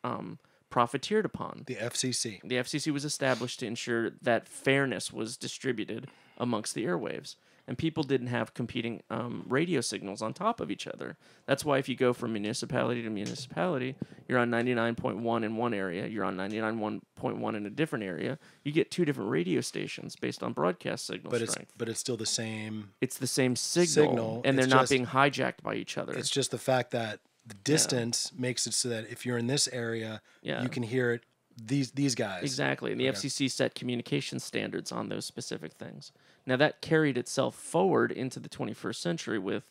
profiteered upon. The FCC. The FCC was established to ensure that fairness was distributed amongst the airwaves. And people didn't have competing radio signals on top of each other. That's why if you go from municipality to municipality, you're on 99.1 in one area, you're on 99.1 in a different area. You get two different radio stations based on broadcast signal strength. But it's still the same. It's the same signal and they're not being hijacked by each other. It's just the fact that the distance makes it so that if you're in this area, you can hear it. These guys. Exactly. And the FCC set communication standards on those specific things. Now, that carried itself forward into the 21st century with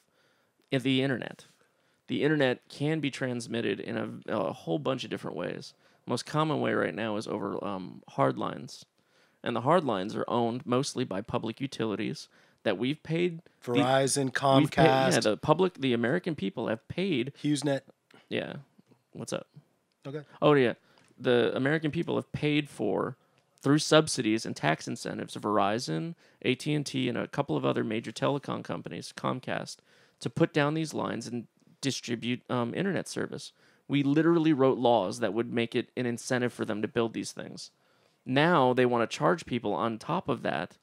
the internet. The internet can be transmitted in a whole bunch of different ways. Most common way right now is over hard lines. And the hard lines are owned mostly by public utilities that we've paid. Verizon, Comcast. The American people have paid. HughesNet. Yeah. What's up? Okay. Oh, yeah. The American people have paid for, through subsidies and tax incentives, Verizon, AT&T, and a couple of other major telecom companies, Comcast, to put down these lines and distribute internet service. We literally wrote laws that would make it an incentive for them to build these things. Now they want to charge people on top of that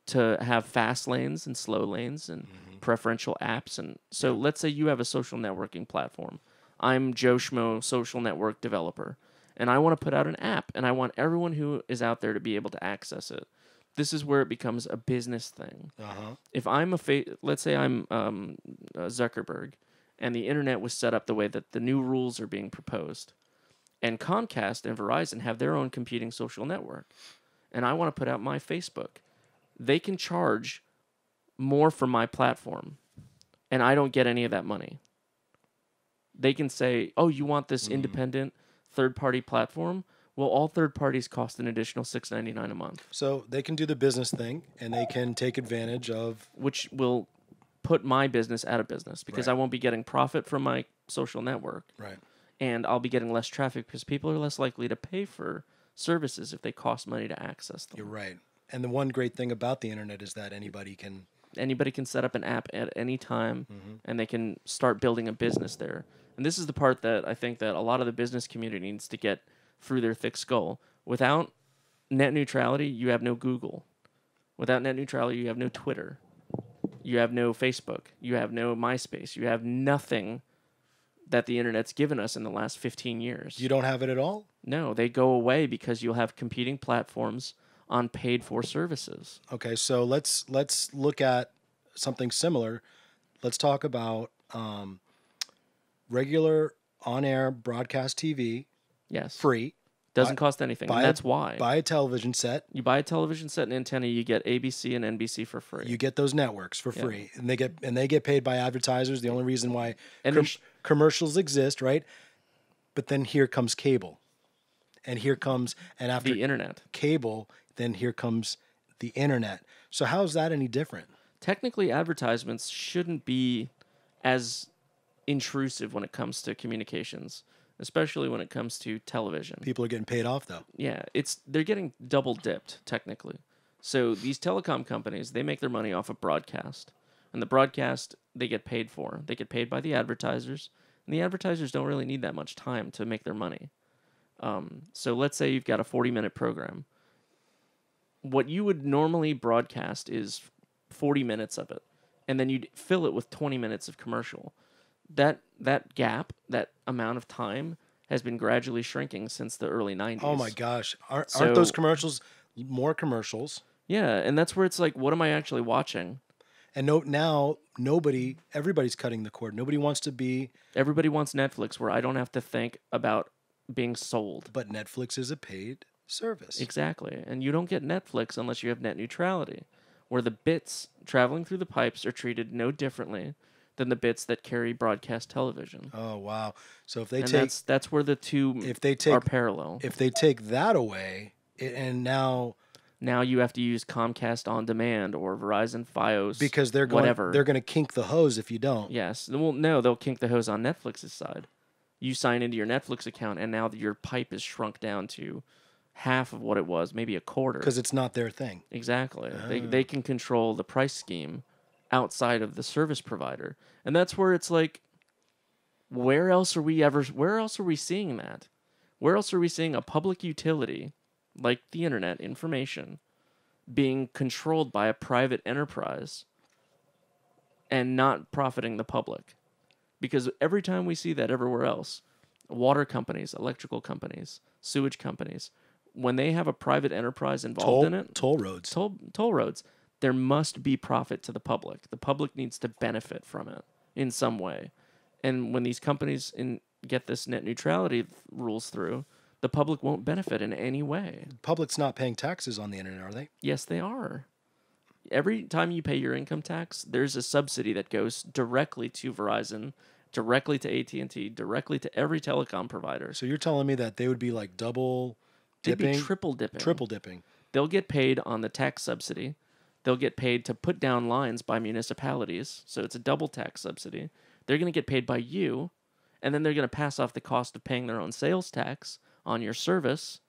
to have fast lanes and slow lanes and preferential apps. And so let's say you have a social networking platform. I'm Joe Schmo, social network developer, and I want to put out an app, and I want everyone who is out there to be able to access it. This is where it becomes a business thing. If I'm let's say I'm Zuckerberg, and the internet was set up the way that the new rules are being proposed, and Comcast and Verizon have their own competing social network, and I want to put out my Facebook, they can charge more for my platform, and I don't get any of that money. They can say, oh, you want this independent third-party platform? Well, all third parties cost an additional $6.99 a month. So they can do the business thing, and they can take advantage of... Which will put my business out of business, because I won't be getting profit from my social network. Right. And I'll be getting less traffic, because people are less likely to pay for services if they cost money to access them. You're right. And the one great thing about the internet is that anybody can set up an app at any time, and they can start building a business there. And this is the part that I think that a lot of the business community needs to get through their thick skull. Without net neutrality, you have no Google. Without net neutrality, you have no Twitter. You have no Facebook. You have no MySpace. You have nothing that the internet's given us in the last 15 years. You don't have it at all? No, they go away because you'll have competing platforms on paid-for services. Okay, so let's look at something similar. Let's talk about regular on-air broadcast TV. Yes. Free. Doesn't cost anything, and that's why. Buy a television set. You buy a television set and antenna, you get ABC and NBC for free. You get those networks for free, and they get paid by advertisers. The only reason why commercials exist, right? But then here comes cable, and after the internet, cable, then here comes the internet. So how is that any different? Technically, advertisements shouldn't be as intrusive when it comes to communications, especially when it comes to television. People are getting paid off, though. Yeah, they're getting double dipped, technically. So these telecom companies, they make their money off of broadcast. And the broadcast, they get paid for. They get paid by the advertisers. And the advertisers don't really need that much time to make their money. So let's say you've got a 40-minute program. What you would normally broadcast is 40 minutes of it. And then you'd fill it with 20 minutes of commercial. That gap, that amount of time, has been gradually shrinking since the early 90s. Oh my gosh. Aren't those commercials more commercials? Yeah, and that's where it's like, what am I actually watching? And now everybody's cutting the cord. Everybody wants Netflix, where I don't have to think about being sold. But Netflix is a paid service. Exactly. And you don't get Netflix unless you have net neutrality, where the bits traveling through the pipes are treated no differently than the bits that carry broadcast television. Oh wow! So if they And take that's where the two if they are take parallel. if they take that away, and now Now you have to use Comcast On Demand or Verizon Fios, because whatever. they're going to kink the hose if you don't. Yes. Well, no, they'll kink the hose on Netflix's side. You sign into your Netflix account, and now your pipe is shrunk down to half of what it was, maybe a quarter. Because it's not their thing. Exactly. They can control the price scheme outside of the service provider. And that's where it's like, where else are we seeing that? Where else are we seeing a public utility like the internet information being controlled by a private enterprise and not profiting the public? Because every time we see that everywhere else, water companies, electrical companies, sewage companies, when they have a private enterprise involved in it, toll roads, toll roads, there must be profit to the public. The public needs to benefit from it in some way. And when these companies get this net neutrality rules through, the public won't benefit in any way. Public's not paying taxes on the internet, are they? Yes, they are. Every time you pay your income tax, there's a subsidy that goes directly to Verizon, directly to AT&T, directly to every telecom provider. So you're telling me that they would be like double dipping? They'd be triple dipping. Triple dipping. They'll get paid on the tax subsidy. They'll get paid to put down lines by municipalities. So it's a double tax subsidy. They're going to get paid by you, and then they're going to pass off the cost of paying their own sales tax on your service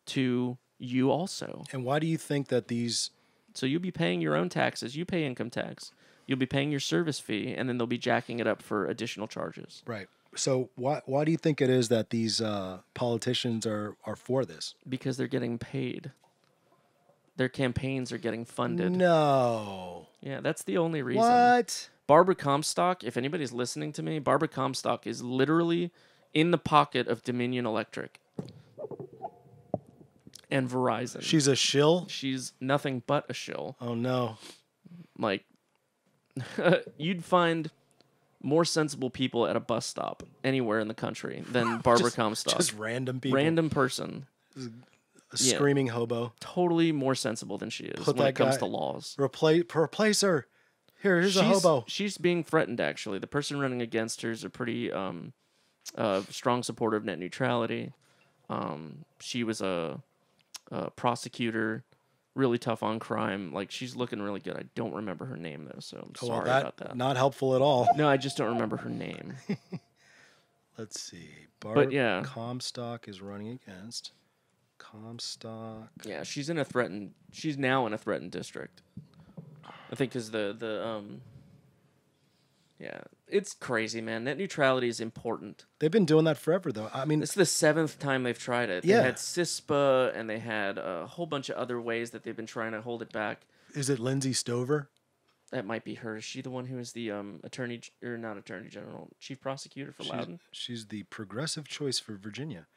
to you also. And why do you think that these... So you'll be paying your own taxes. You pay income tax. You'll be paying your service fee, and then they'll be jacking it up for additional charges. Right. So why do you think it is that these politicians are for this? Because they're getting paid. Their campaigns are getting funded. No. Yeah, that's the only reason. What? Barbara Comstock, if anybody's listening to me, Barbara Comstock is literally in the pocket of Dominion Electric and Verizon. She's a shill? She's nothing but a shill. Oh, no. Like, you'd find more sensible people at a bus stop anywhere in the country than Barbara Comstock. Just random people. Random person. A screaming hobo. Totally more sensible than she is when it comes to laws. Replace her. Here's a hobo. She's being threatened, actually. The person running against her is a pretty strong supporter of net neutrality. She was a prosecutor, really tough on crime. Like, she's looking really good. I don't remember her name, though, so I'm sorry about that. Not helpful at all. No, I just don't remember her name. Let's see. But yeah. Comstock is running against. Comstock. Yeah, she's now in a threatened district. I think because yeah, it's crazy, man. Net neutrality is important. They've been doing that forever, though. I mean, it's the 7th time they've tried it. Yeah. They had CISPA, and they had a whole bunch of other ways that they've been trying to hold it back. Is it Lindsay Stover? That might be her. Is she the one who is the not attorney general, chief prosecutor for Loudoun? She's the progressive choice for Virginia.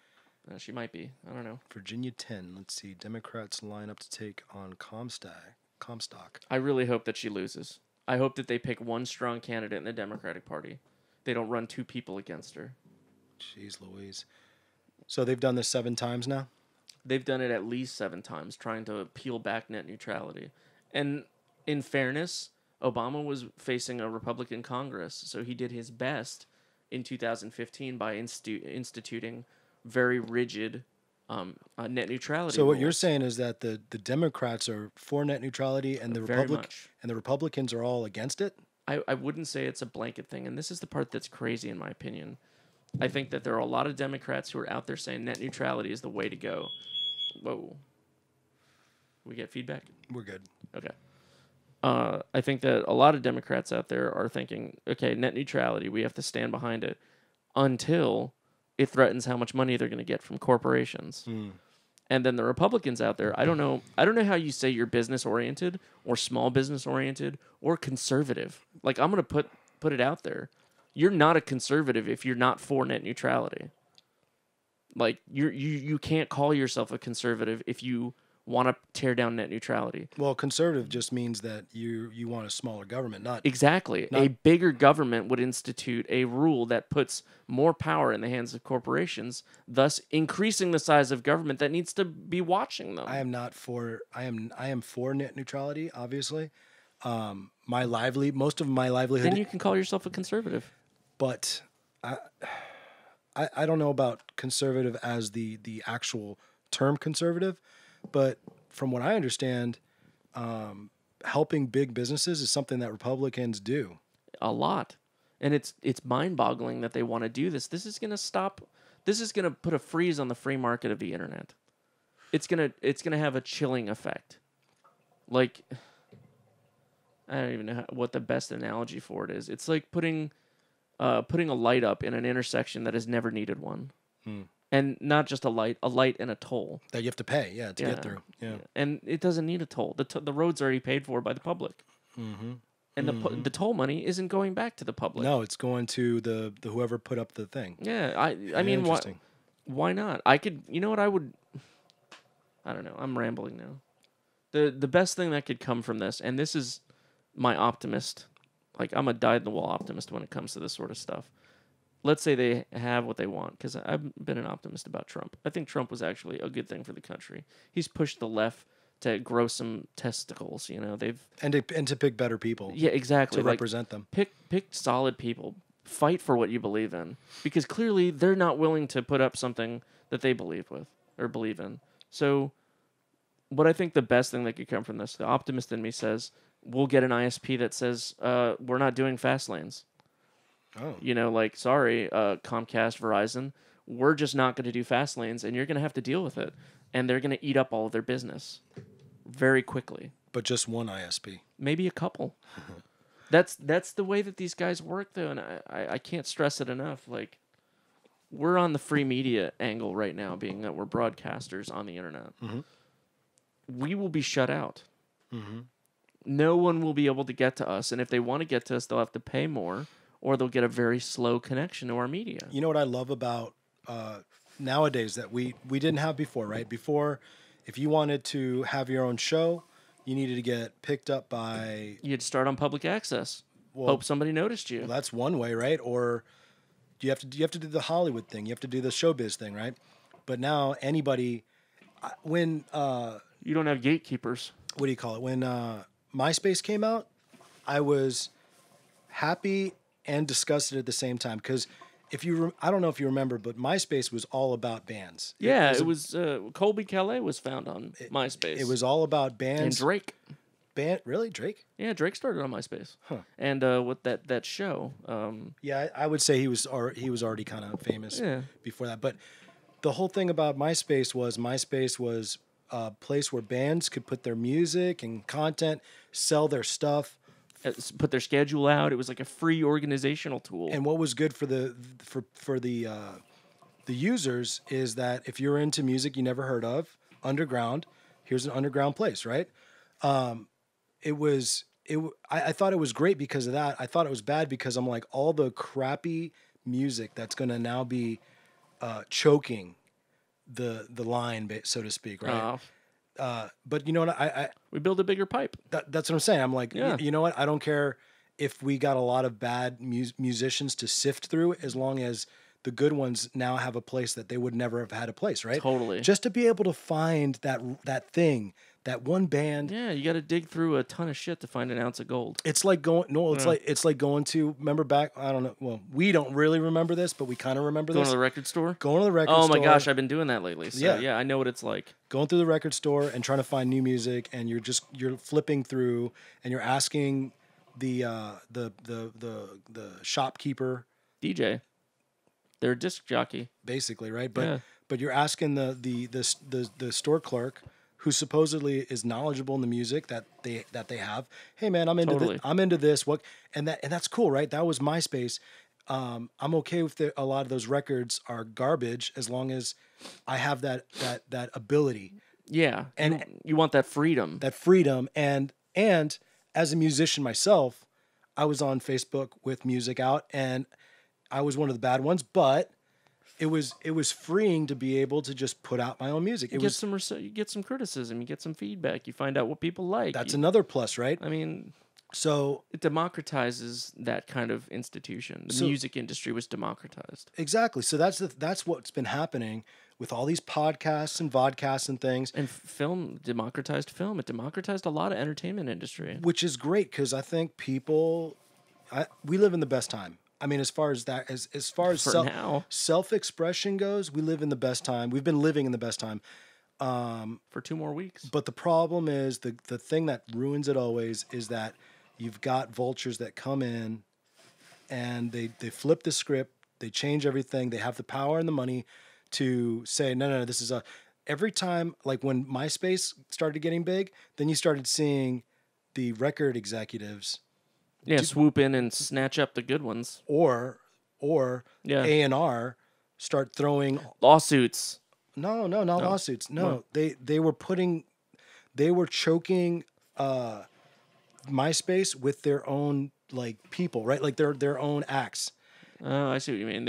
She might be. I don't know. Virginia 10. Let's see. Democrats line up to take on Comstock. I really hope that she loses. I hope that they pick one strong candidate in the Democratic Party. They don't run 2 people against her. Jeez Louise. So they've done this 7 times now? They've done it at least 7 times, trying to peel back net neutrality. And in fairness, Obama was facing a Republican Congress, so he did his best in 2015 by instituting very rigid net neutrality. So what rules. you're saying is that the Democrats are for net neutrality and the Republicans are all against it? I wouldn't say it's a blanket thing, and this is the part that's crazy in my opinion. I think that there are a lot of Democrats who are out there saying net neutrality is the way to go. Whoa. We get feedback? We're good. Okay. I think that a lot of Democrats out there are thinking, okay, net neutrality, we have to stand behind it until it threatens how much money they're going to get from corporations. And then the Republicans out there, I don't know how you say you're business oriented or small business oriented or conservative. Like, I'm going to put it out there. You're not a conservative if you're not for net neutrality. Like, you can't call yourself a conservative if you want to tear down net neutrality. Well, conservative just means that you want a smaller government, not... Exactly. A bigger government would institute a rule that puts more power in the hands of corporations, thus increasing the size of government that needs to be watching them. I am for net neutrality, obviously. most of my livelihood. Then you can call yourself a conservative. But I don't know about conservative as the actual term conservative, but from what I understand, helping big businesses is something that Republicans do. A lot. And it's mind-boggling that they want to do this. This is going to put a freeze on the free market of the internet. It's going to have a chilling effect. Like, I don't even know what the best analogy for it is. It's like putting a light up in an intersection that has never needed one. And not just a light and a toll. That you have to pay, to get through. Yeah. And it doesn't need a toll. The road's already paid for by the public. Mm-hmm. And the toll money isn't going back to the public. No, it's going to the whoever put up the thing. Yeah, I mean, why not? I could, you know what I would, I don't know, I'm rambling now. The best thing that could come from this, and this is my optimist, like I'm a dyed-in-the-wall optimist when it comes to this sort of stuff. Let's say they have what they want, because I've been an optimist about Trump. I think Trump was actually a good thing for the country. He's pushed the left to grow some testicles, they've... And to pick better people. Yeah, exactly. To represent them. Pick solid people. Fight for what you believe in. Because clearly they're not willing to put up something that they believe in. So what I think the best thing that could come from this, the optimist in me says, we'll get an ISP that says, we're not doing fast lanes. Oh. Sorry, Comcast, Verizon, we're just not going to do fast lanes, and you're going to have to deal with it. And they're going to eat up all of their business very quickly. But just one ISP. Maybe a couple. That's the way that these guys work, though, and I can't stress it enough. Like, we're on the free media angle right now, being that we're broadcasters on the internet. Mm-hmm. We will be shut out. Mm-hmm. No one will be able to get to us, and if they want to get to us, they'll have to pay more, or they'll get a very slow connection to our media. You know what I love about nowadays that we didn't have before, right? Before, if you wanted to have your own show, you needed to get picked up by... You had to start on public access. Hope somebody noticed you. Well, that's one way, right? Or you have to do the Hollywood thing. You have to do the showbiz thing, right? But now anybody... When... you don't have gatekeepers. What do you call it? When MySpace came out, I was happy and disgusted at the same time, because I don't know if you remember, but MySpace was all about bands. Yeah, it was Colby Calais was found on MySpace. It was all about bands. And Drake. Really, Drake? Yeah, Drake started on MySpace. Huh. And with that show. Yeah, I would say he was already kind of famous before that. But the whole thing about MySpace was a place where bands could put their music and content, sell their stuff, put their schedule out. It was like a free organizational tool. And what was good for the users is that if you're into music you never heard of, underground, here's an underground place, right? I thought it was great because of that. I thought it was bad because I'm like, all the crappy music that's going to now be choking the line, so to speak, right? But you know what? We build a bigger pipe. That's what I'm saying. I'm like, you know what? I don't care if we got a lot of bad musicians to sift through, as long as the good ones now have a place that they would never have had a place, right? Totally. Just to be able to find that thing, that one band. Yeah, you got to dig through a ton of shit to find an ounce of gold. It's like going. No, it's like going to. Remember back? I don't know. Well, we don't really remember this, but we kind of remember Going this. to the record store. Going to the record store. Oh my gosh, I've been doing that lately. So yeah, I know what it's like. Going through the record store and trying to find new music, and you're flipping through, and you're asking the shopkeeper, DJ, they're a disc jockey, basically, right? But you're asking the store clerk, who supposedly is knowledgeable in the music that they have. Hey man, I'm into this. What? And that's cool, right? That was MySpace. I'm okay with a lot of those records are garbage as long as I have that ability. Yeah, and you want that freedom. That freedom, and as a musician myself, I was on Facebook with music out, and I was one of the bad ones, but it was freeing to be able to just put out my own music. You get some criticism, you get some feedback, you find out what people like. That's another plus, right? I mean, so it democratizes that kind of institution. The music industry was democratized. Exactly. So that's what's been happening with all these podcasts and vodcasts and things, And film democratized film. It democratized a lot of entertainment industry. which is great because I think we live in the best time. I mean, as far as that, as far as For now. self-expression goes, we live in the best time. We've been living in the best time. For 2 more weeks. But the problem is the thing that ruins it always is that you've got vultures that come in and they flip the script, they change everything, they have the power and the money to say, no, this is every time, like when MySpace started getting big, then you started seeing the record executives Yeah, swoop in and snatch up the good ones. or Yeah. A&R start throwing Lawsuits. not lawsuits. No, they were choking MySpace with their own like people, right? Like their own acts. Oh, I see what you mean.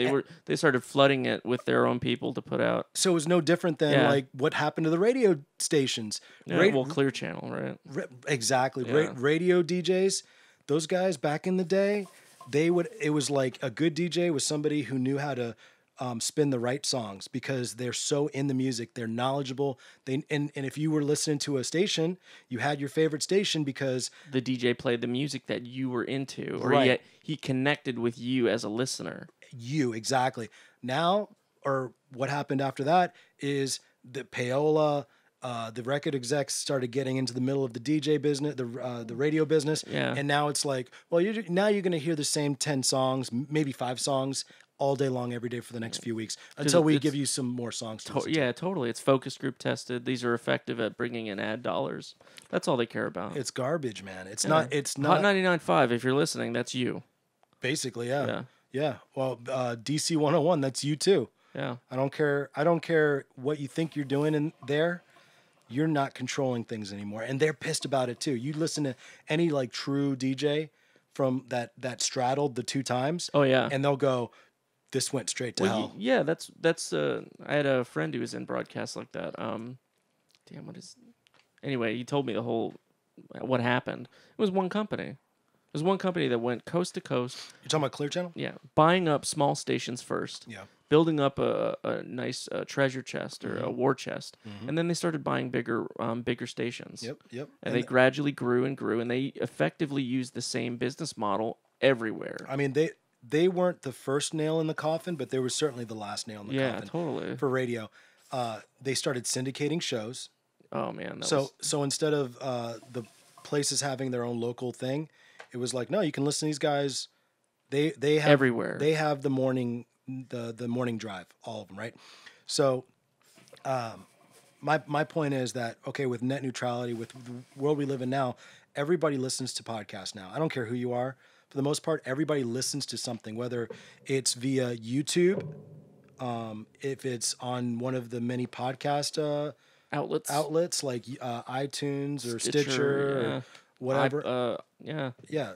They started flooding it with their own people to put out. So it was no different than Yeah. like what happened to the radio stations. Yeah, well, Clear Channel, right? Exactly. Yeah. Radio DJs, those guys back in the day, it was like a good DJ was somebody who knew how to spin the right songs because they're so in the music, they're knowledgeable. And if you were listening to a station, you had your favorite station because The DJ played the music that you were into, or Right. he connected with you as a listener. exactly. Now, or what happened after that is that payola, the record execs started getting into the middle of the DJ business, the radio business, Yeah. and now it's like, well, now you're going to hear the same 10 songs, maybe 5 songs all day long, every day for the next few weeks until we it's- give you some more songs. To listen to. Yeah, totally. It's focus group tested. These are effective at bringing in ad dollars. That's all they care about. It's garbage, man. It's Yeah. not. It's Hot not. 99.5. If you're listening, that's you. Basically, yeah. Yeah. Yeah. Well, DC 101, that's you too. Yeah. I don't care what you think you're doing in there. You're not controlling things anymore, and they're pissed about it too. You listen to any like true DJ from that straddled the 2 times. Oh yeah. And they'll go, "This went straight to hell." Yeah. That's. I had a friend who was in broadcast like that. Damn. Anyway, he told me the whole what happened. It was one company. It was one company that went coast to coast. You're talking about Clear Channel? Yeah, buying up small stations first. Yeah. Building up a nice treasure chest or a war chest, and then they started buying bigger stations. Yep. And they gradually grew and grew, and they effectively used the same business model everywhere. I mean, they weren't the first nail in the coffin, but they were certainly the last nail in the Yeah, coffin totally. for radio. They started syndicating shows. Oh man, So instead of the places having their own local thing, it was like, no, you can listen to these guys. They have everywhere. They have the morning drive, all of them, right? So, my point is that okay, with net neutrality, with the world we live in now, everybody listens to podcasts now. I don't care who you are. For the most part, everybody listens to something, whether it's via YouTube, if it's on one of the many podcast outlets like iTunes or Stitcher yeah. or whatever. Yeah. Yeah,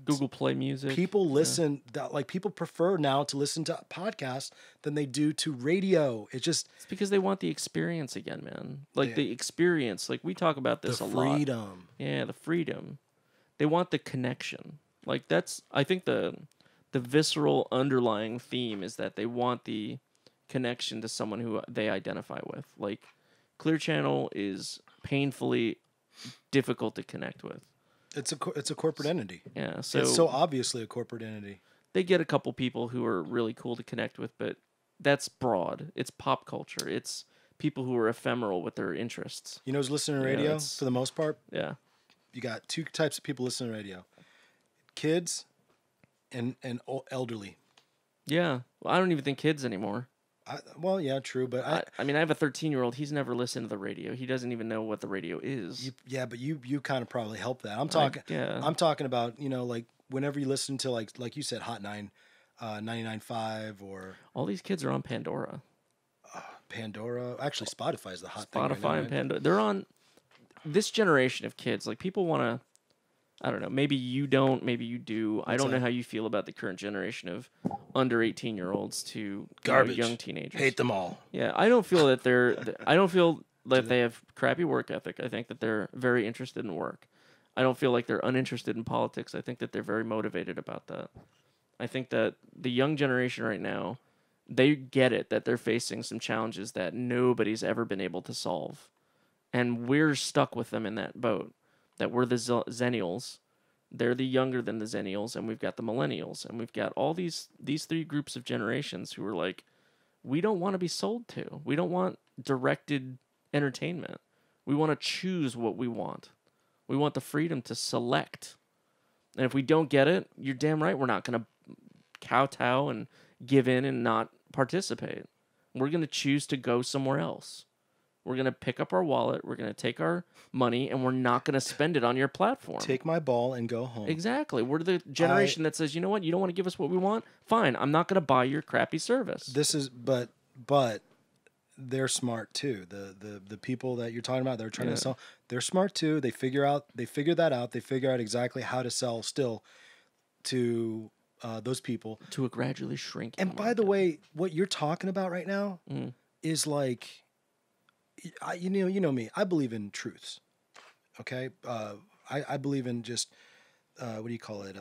Google Play Music. people listen like people prefer now to listen to podcasts than they do to radio. It's because they want the experience again, man. Like the experience. Like we talk about this the a lot. freedom. Yeah, the freedom. They want the connection. Like I think the visceral underlying theme is that they want the connection to someone who they identify with. Like Clear Channel is painfully difficult to connect with. It's a corporate entity. Yeah, so It's so obviously a corporate entity. they get a couple people who are really cool to connect with, but that's broad. It's pop culture. It's people who are ephemeral with their interests. You know who's listening to Yeah, radio it's- for the most part? Yeah. You got 2 types of people listening to radio: kids and elderly. Yeah. Well, I don't even think kids anymore. Well, yeah, true, but I mean, I have a 13-year-old. He's never listened to the radio. He doesn't even know what the radio is. but you kind of probably help that. I'm talking. yeah. I'm talking about like whenever you listen to like you said, Hot 99.5 or All these kids are on Pandora. Pandora. Actually, Spotify is the hot thing. Spotify right now, and right? Pandora. They're on this generation of kids. Like people want to. I don't know. Maybe you don't. Maybe you do. I don't know how you feel about the current generation of under 18-year-olds to Garbage. young teenagers. Hate them all. Yeah, I don't feel that I don't feel that they have crappy work ethic. I think that they're very interested in work. I don't feel like they're uninterested in politics. I think that they're very motivated about that. I think that the young generation right now, They get it that they're facing some challenges that nobody's ever been able to solve. And we're stuck with them in that boat. That we're the Zennials. They're the younger than the Zennials, and we've got the Millennials. And we've got all these three groups of generations who are like, we don't want to be sold to. We don't want directed entertainment. We want to choose what we want. We want the freedom to select. And if we don't get it, you're damn right we're not going to kowtow and give in and not participate. We're going to choose to go somewhere else. We're going to pick up our wallet, we're going to take our money, and we're not going to spend it on your platform. Take my ball and go home. Exactly. We're the generation that says, you know what, you don't want to give us what we want? Fine, I'm not going to buy your crappy service. But they're smart too. The people that you're talking about, they're trying to sell, they're smart too. They figure that out. They figure out exactly how to sell still to those people. To a gradually shrinking And by the way, what you're talking about right now is like, you know me. I believe in truths. Okay, I believe in just what do you call it?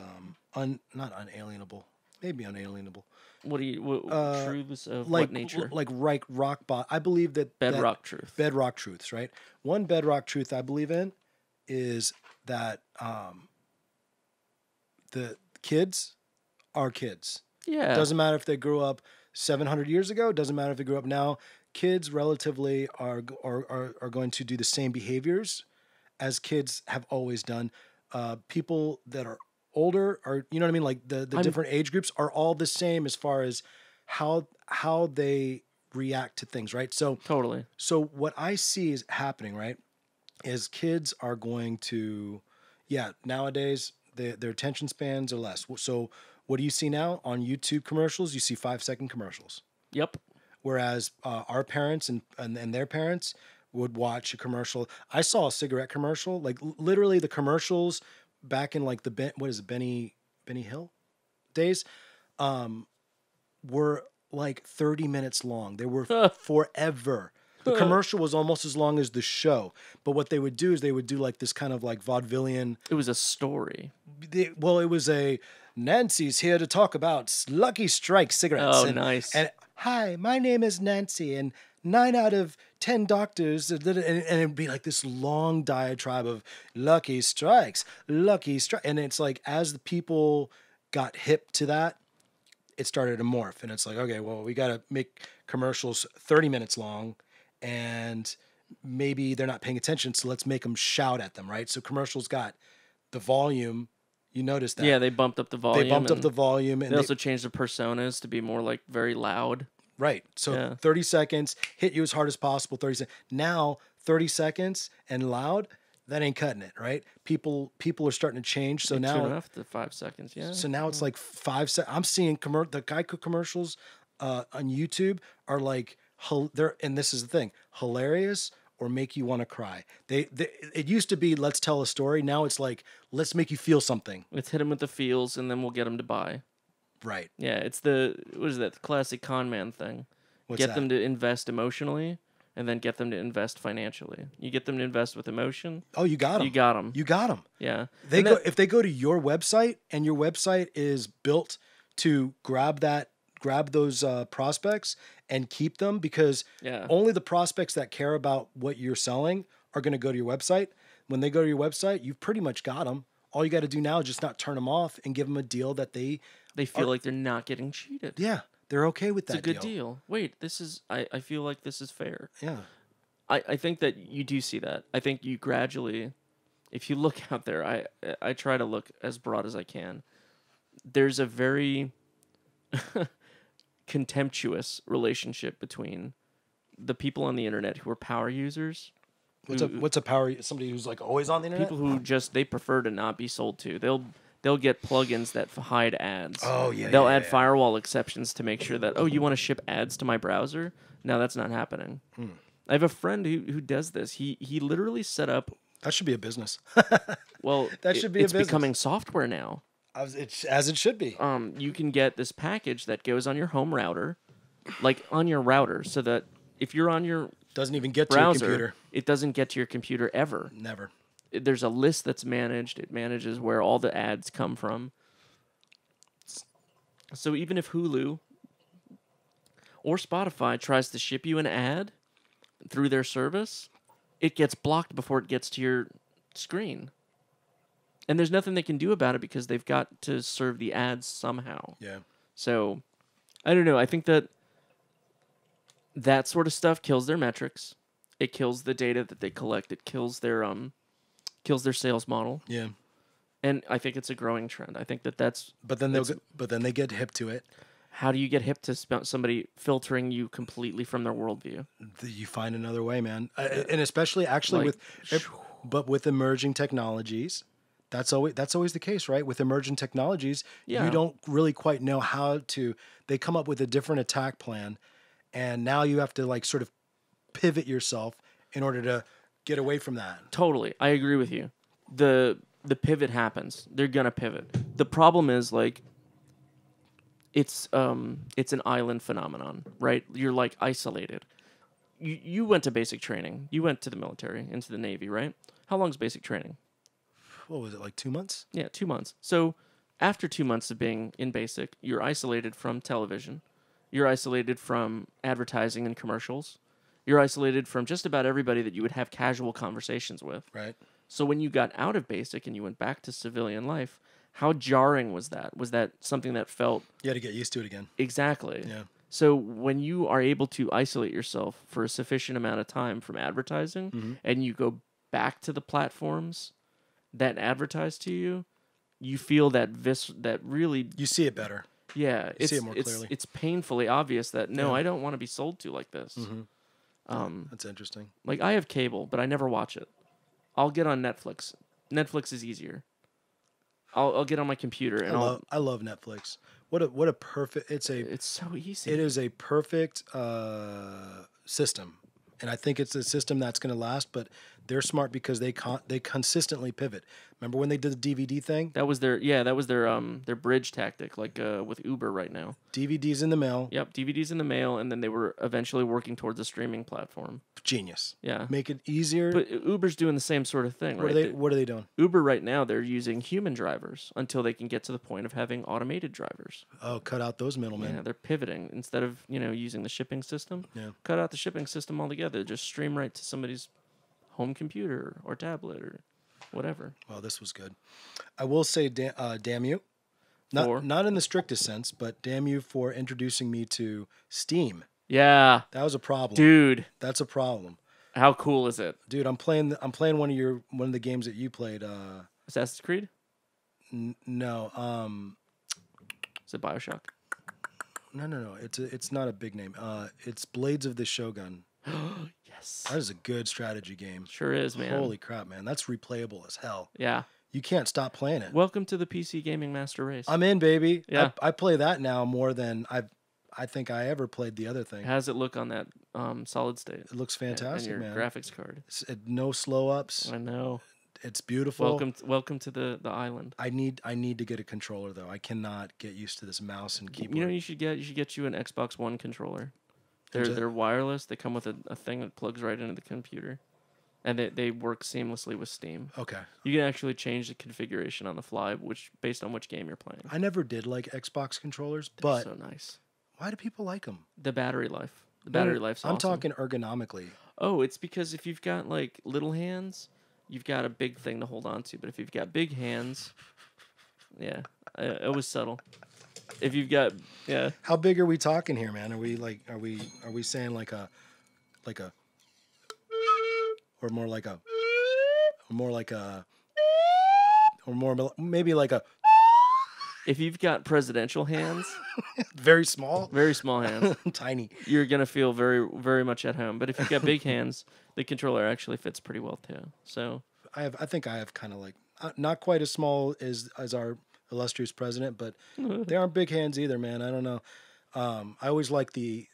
Not unalienable, maybe unalienable. What truths of Like, what nature? Like rock bottom. I believe that Bedrock truth. Bedrock truths, right? One bedrock truth I believe in is that the kids are kids. Yeah. Doesn't matter if they grew up 700 years ago. Doesn't matter if they grew up now. Kids relatively are going to do the same behaviors as kids have always done. People that are older are, you know what I mean? Like the different age groups are all the same as far as how they react to things, right? So Totally. So what I see is happening, right, is kids are going to, nowadays their attention spans are less. So what do you see now on YouTube commercials? You see 5-second commercials. Yep. Whereas our parents and their parents would watch a commercial. I saw a cigarette commercial, like literally the commercials back in like Benny Hill days, were like 30 minutes long. They were forever. The commercial was almost as long as the show. But what they would do is they would do like this kind of like vaudevillian. It was a story. It was a Nancy's here to talk about Lucky Strike cigarettes. Oh, nice. And hi, my name is Nancy, and 9 out of 10 doctors, and it'd be like this long diatribe of Lucky Strikes, and it's like as the people got hip to that, it started to morph, and it's like, okay, well, we got to make commercials 30 minutes long, and maybe they're not paying attention, so let's make them shout at them, right? So commercials got the volume. You noticed that? Yeah, they bumped up the volume. And they also changed the personas to be more like very loud. Right. So 30 seconds, hit you as hard as possible, 30 seconds. Now, 30 seconds and loud, that ain't cutting it, right? People are starting to change. So now, turn off to 5 seconds, yeah. So now it's like 5 seconds. I'm seeing the Geico commercials on YouTube are like, and this is the thing, hilarious or make you want to cry. It used to be, let's tell a story. Now it's like, let's make you feel something. Let's hit them with the feels, and then we'll get them to buy. Right. Yeah, it's the classic con man thing. What's them to invest emotionally, and then get them to invest financially. You get them to invest with emotion. Oh, you got them. You got them. Yeah. If they go to your website, and your website is built to grab those prospects and keep them, because only the prospects that care about what you're selling are going to go to your website. When they go to your website, you've pretty much got them. All you got to do now is just not turn them off and give them a deal that they feel like they're not getting cheated. Yeah, they're okay with that. It's a good deal. Wait, I feel like this is fair. Yeah. I think that you do see that. I think you gradually, if you look out there, I try to look as broad as I can. There's a very contemptuous relationship between the people on the internet who are power users. What's a power? Somebody who's like always on the internet? People who they prefer to not be sold to. They'll get plugins that hide ads. Oh yeah. They'll add firewall exceptions to make sure that you want to ship ads to my browser? No, that's not happening. I have a friend who does this. He literally set up. That should be a business. Well, that should be a business. It's becoming software now. As it should be. You can get this package that goes on your home router, like on your router, so that if you're on your doesn't even get browser, to your computer. It doesn't get to your computer ever. Never. There's a list that's managed. It manages where all the ads come from. So even if Hulu or Spotify tries to ship you an ad through their service, it gets blocked before it gets to your screen. And there's nothing they can do about it because they've got to serve the ads somehow. Yeah. So, I don't know. I think that sort of stuff kills their metrics. It kills the data that they collect. It kills their sales model. Yeah. And I think it's a growing trend. I think that's. But then they get hip to it. How do you get hip to somebody filtering you completely from their worldview? You find another way, man. And especially actually with emerging technologies, that's always the case, right? With emerging technologies, you don't really quite know how to. They come up with a different attack plan, and now you have to like sort of pivot yourself in order to get away from that. Totally, I agree with you. The pivot happens. They're gonna pivot. The problem is like. It's an island phenomenon, right? You're like isolated. You went to basic training. You went to the military, into the Navy, right? How long's basic training? What was it, like 2 months? Yeah, 2 months. So after 2 months of being in basic, you're isolated from television. You're isolated from advertising and commercials. You're isolated from just about everybody that you would have casual conversations with. Right. So when you got out of basic and you went back to civilian life, how jarring was that? Was that something that felt... You had to get used to it again. Exactly. Yeah. So when you are able to isolate yourself for a sufficient amount of time from advertising and you go back to the platforms that advertise to you, you feel that really... You see it better. Yeah. You see it more clearly. It's painfully obvious that, no, I don't want to be sold to like this. That's interesting. Like, I have cable, but I never watch it. I'll get on Netflix. Netflix is easier. I'll get on my computer and I love Netflix. What a perfect it's so easy. It is a perfect system, and I think it's a system that's going to last. But they're smart because they consistently pivot. Remember when they did the DVD thing? That was their bridge tactic, like with Uber right now. DVDs in the mail. Yep, DVDs in the mail, and then they were eventually working towards a streaming platform. Genius. Yeah, make it easier. But Uber's doing the same sort of thing, right? What are they doing? Uber right now, they're using human drivers until they can get to the point of having automated drivers. Oh, cut out those middlemen. Yeah, they're pivoting instead of using the shipping system. Yeah, cut out the shipping system altogether. Just stream right to somebody's home computer or tablet or whatever. Well, this was good. I will say, damn you. Not in the strictest sense, but damn you for introducing me to Steam. Yeah, that was a problem, dude. That's a problem. How cool is it, dude? I'm playing one of the games that you played. Assassin's Creed. No. Is it BioShock? No. It's not a big name. It's Blades of the Shogun. Yes. That is a good strategy game. Sure is, man. Holy crap, man. That's replayable as hell. Yeah. You can't stop playing it. Welcome to the PC Gaming Master Race. I'm in, baby. Yeah. I play that now more than I think I ever played the other thing. How does it look on that solid state? It looks fantastic, and your man. graphics card. No slow ups. I know. It's beautiful. Welcome to the island. I need to get a controller though. I cannot get used to this mouse and keyboard. You should get you an Xbox One controller. They're wireless. They come with a thing that plugs right into the computer, and they work seamlessly with Steam. Okay. You can actually change the configuration on the fly, based on which game you're playing. I never did like Xbox controllers, but so nice. Why do people like them? The battery life. The battery life's awesome. I'm talking ergonomically. Oh, it's because if you've got like little hands, you've got a big thing to hold on to. But if you've got big hands, yeah, it was subtle. If you've got, yeah. How big are we talking here, man? Are we saying like a, or more like a, maybe like a. If you've got presidential hands, very small hands, tiny, you're gonna feel very, very much at home. But if you've got big hands, the controller actually fits pretty well too. So I think I have kind of like not quite as small as our illustrious president, but they aren't big hands either, man. I don't know. I always like the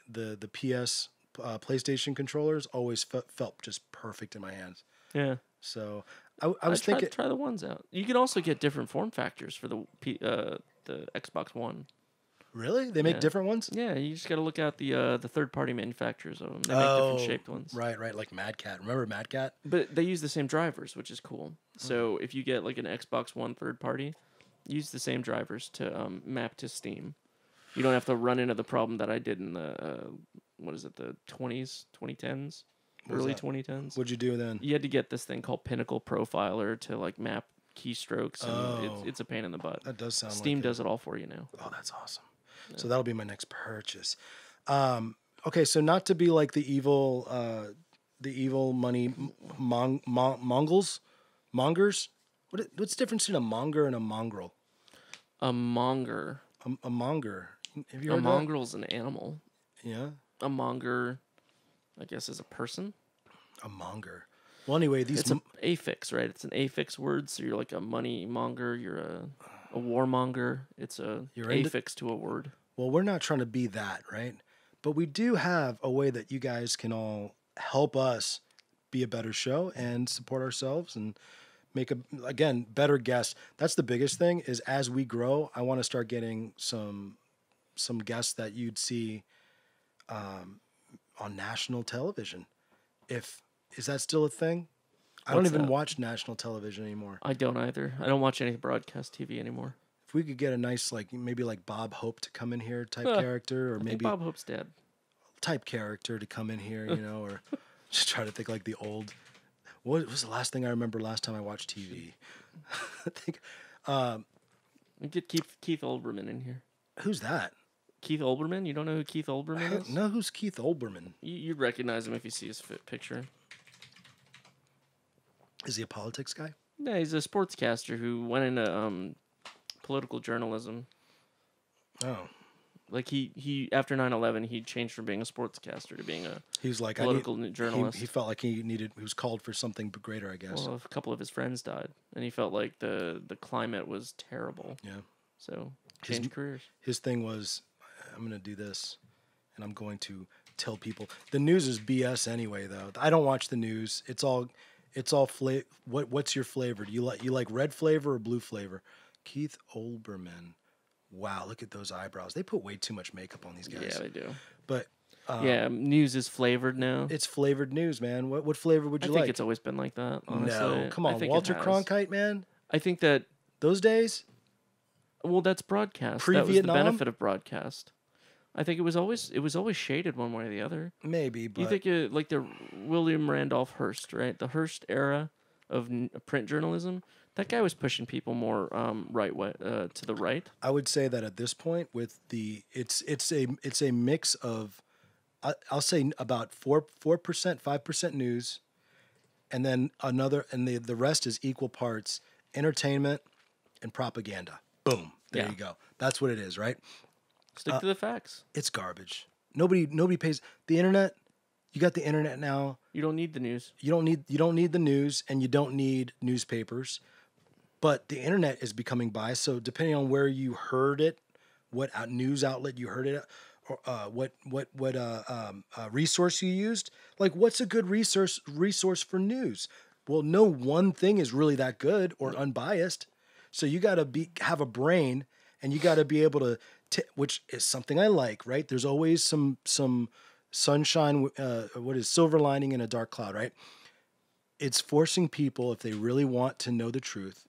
PS PlayStation controllers. Always felt just perfect in my hands. Yeah. So I was thinking, try the ones out. You can also get different form factors for the Xbox One. Really? They make different ones? Yeah, you just got to look out the third-party manufacturers of them. They make different shaped ones. Right, like Mad Cat. Remember Mad Cat? But they use the same drivers, which is cool. So if you get like an Xbox One third-party, use the same drivers to map to Steam. You don't have to run into the problem that I did in the the 2010s, early 2010s. What'd you do then? You had to get this thing called Pinnacle Profiler to like map keystrokes, and it's a pain in the butt. That does sound Steam like does it all for you now. Oh, that's awesome. Yeah. So that'll be my next purchase. Okay, so not to be like the evil money mongers. What's the difference between a monger and a mongrel? A monger. A monger. Have you A heard mongrel's an animal. Yeah. A monger, I guess, is a person. A monger. Well, anyway, it's an affix, right? It's an affix word. So you're like a money monger. You're a warmonger. It's you're affix to a word. Well, we're not trying to be that, right? But we do have a way that you guys can all help us be a better show and support ourselves and make better guests. That's the biggest thing is as we grow, I want to start getting some guests that you'd see on national television. Is that still a thing? I don't even watch national television anymore. I don't either. I don't watch any broadcast TV anymore. If we could get a nice, maybe Bob Hope to come in here type character, or maybe Bob Hope's dead type character to come in here, or just try to think like the old. What was the last thing I remember last time I watched TV? I think. Get Keith Olbermann in here. Who's that? Keith Olbermann? You don't know who Keith Olbermann is? No, who's Keith Olbermann? You'd recognize him if you see his picture. Is he a politics guy? Yeah, he's a sportscaster who went into political journalism. Oh. Like he after 9/11, he changed from being a sportscaster to being a political journalist. He felt like he was called for something greater, I guess. Well, a couple of his friends died, and he felt like the climate was terrible. Yeah. So changed careers. His thing was, I'm going to do this, and I'm going to tell people. The news is BS anyway, though. I don't watch the news. It's all what's your flavor? Do you like red flavor or blue flavor? Keith Olbermann. Wow, look at those eyebrows. They put way too much makeup on these guys. Yeah, they do. But news is flavored now. It's flavored news, man. What flavor would you like? I think it's always been like that, honestly. No, come on, Walter Cronkite, man. I think that those days. Well, that's broadcast. That was the benefit of broadcast. I think it was always shaded one way or the other. Maybe, but you think like the William Randolph Hearst, right? The Hearst era of print journalism. That guy was pushing people more right way to the right. I would say that at this point, with it's a mix of, I'll say about 4%, 5% news, and then the rest is equal parts entertainment and propaganda. Boom, there you go. That's what it is, right? Stick to the facts. It's garbage. Nobody pays the internet. You got the internet now. You don't need the news. You don't need the news, and you don't need newspapers. But the internet is becoming biased. So depending on where you heard it, what news outlet you heard it, or what resource you used, like what's a good resource for news? Well, no one thing is really that good or unbiased. So you got to have a brain, and you got to be able to, which is something I like, right? There's always some sunshine. What is silver lining in a dark cloud, right? It's forcing people, if they really want to know the truth,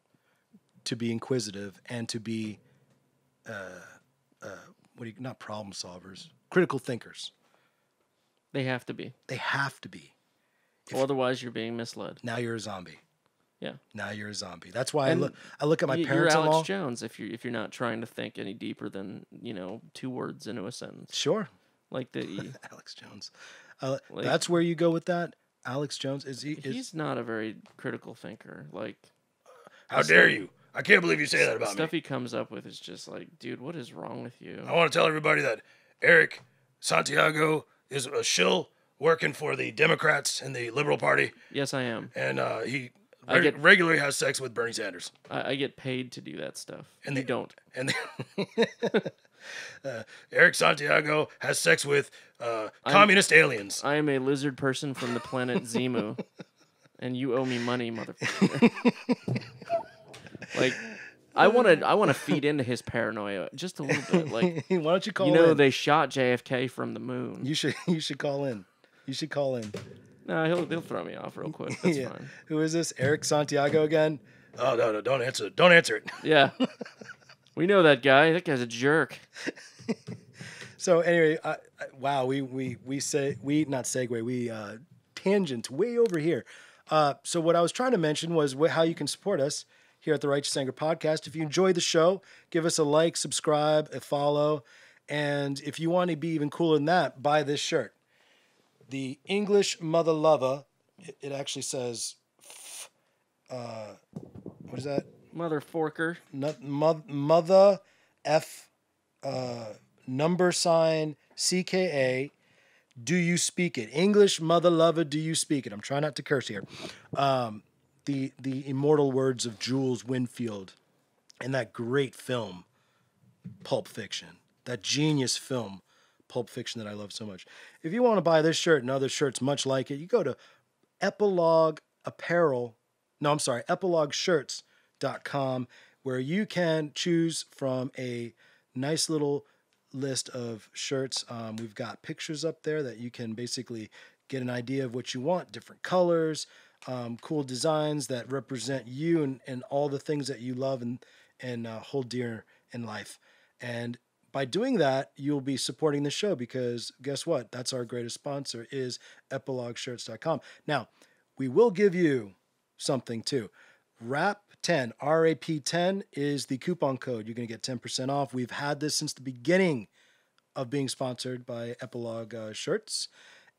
to be inquisitive and to be, not problem solvers, critical thinkers. They have to be. They have to be. Otherwise, you're being misled. Now you're a zombie. Yeah. Now you're a zombie. That's why I look at my parents. You're Alex Jones if you're not trying to think any deeper than 2 words into a sentence. Sure. Like the Alex Jones. That's where you go with that. Alex Jones he's not a very critical thinker. Like, how dare you? I can't believe you say that about me. Stuff he comes up with is just like, dude, what is wrong with you? I want to tell everybody that Eric Santiago is a shill working for the Democrats and the Liberal Party. Yes, I am. And he regularly has sex with Bernie Sanders. I get paid to do that stuff. And you don't. And Eric Santiago has sex with communist aliens. I am a lizard person from the planet Zemu. And you owe me money, motherfucker. Like, I want to feed into his paranoia just a little bit. Like, why don't you call in? They shot JFK from the moon. You should call in. You should call in. No, he'll throw me off real quick. That's fine. Who is this? Eric Santiago again? Oh no, don't answer it. Don't answer it. Yeah. We know that guy. That guy's a jerk. So anyway, wow, we not segue, we tangent way over here. So what I was trying to mention was how you can support us here at the Righteous Anger Podcast. If you enjoy the show, give us a like, subscribe, a follow, and if you want to be even cooler than that, buy this shirt. The English Mother Lover. It actually says, what is that? Mother forker. Mother F number sign CKA. Do you speak it? English Mother Lover. Do you speak it? I'm trying not to curse here. The immortal words of Jules Winfield in that great film, Pulp Fiction. That genius film, Pulp Fiction, that I love so much. If you want to buy this shirt and other shirts much like it, you go to epilogshirts.com, where you can choose from a nice little list of shirts. We've got pictures up there that you can basically get an idea of what you want, different colors, cool designs that represent you and all the things that you love and hold dear in life. And by doing that, you'll be supporting the show, because guess what? That's our greatest sponsor, is epilogshirts.com. Now, we will give you something too. RAP10, RAP10 is the coupon code. You're going to get 10% off. We've had this since the beginning of being sponsored by Epilogue Shirts,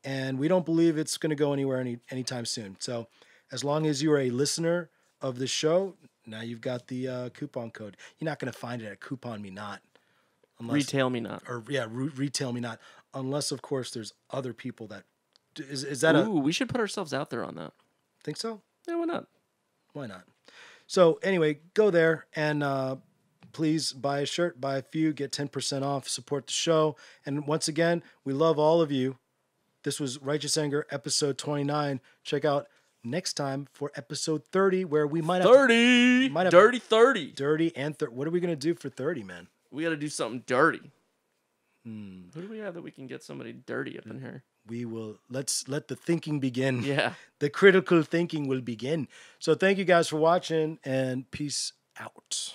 and we don't believe it's going to go anywhere anytime soon. So as long as you are a listener of the show, now you've got the coupon code. You're not going to find it at Coupon Me Not. Retail Me Not. Or yeah, Retail Me Not. Unless, of course, there's other people that... Is that we should put ourselves out there on that. Think so? Yeah, why not? Why not? So anyway, go there and please buy a shirt, buy a few, get 10% off, support the show. And once again, we love all of you. This was Righteous Anger, episode 29. Check out next time for episode 30, where we might have... 30! Dirty 30. Dirty and 30. What are we going to do for 30, man? We got to do something dirty. Who do we have that we can get somebody dirty up in here? We will... Let's let the thinking begin. Yeah. The critical thinking will begin. So thank you guys for watching, and peace out.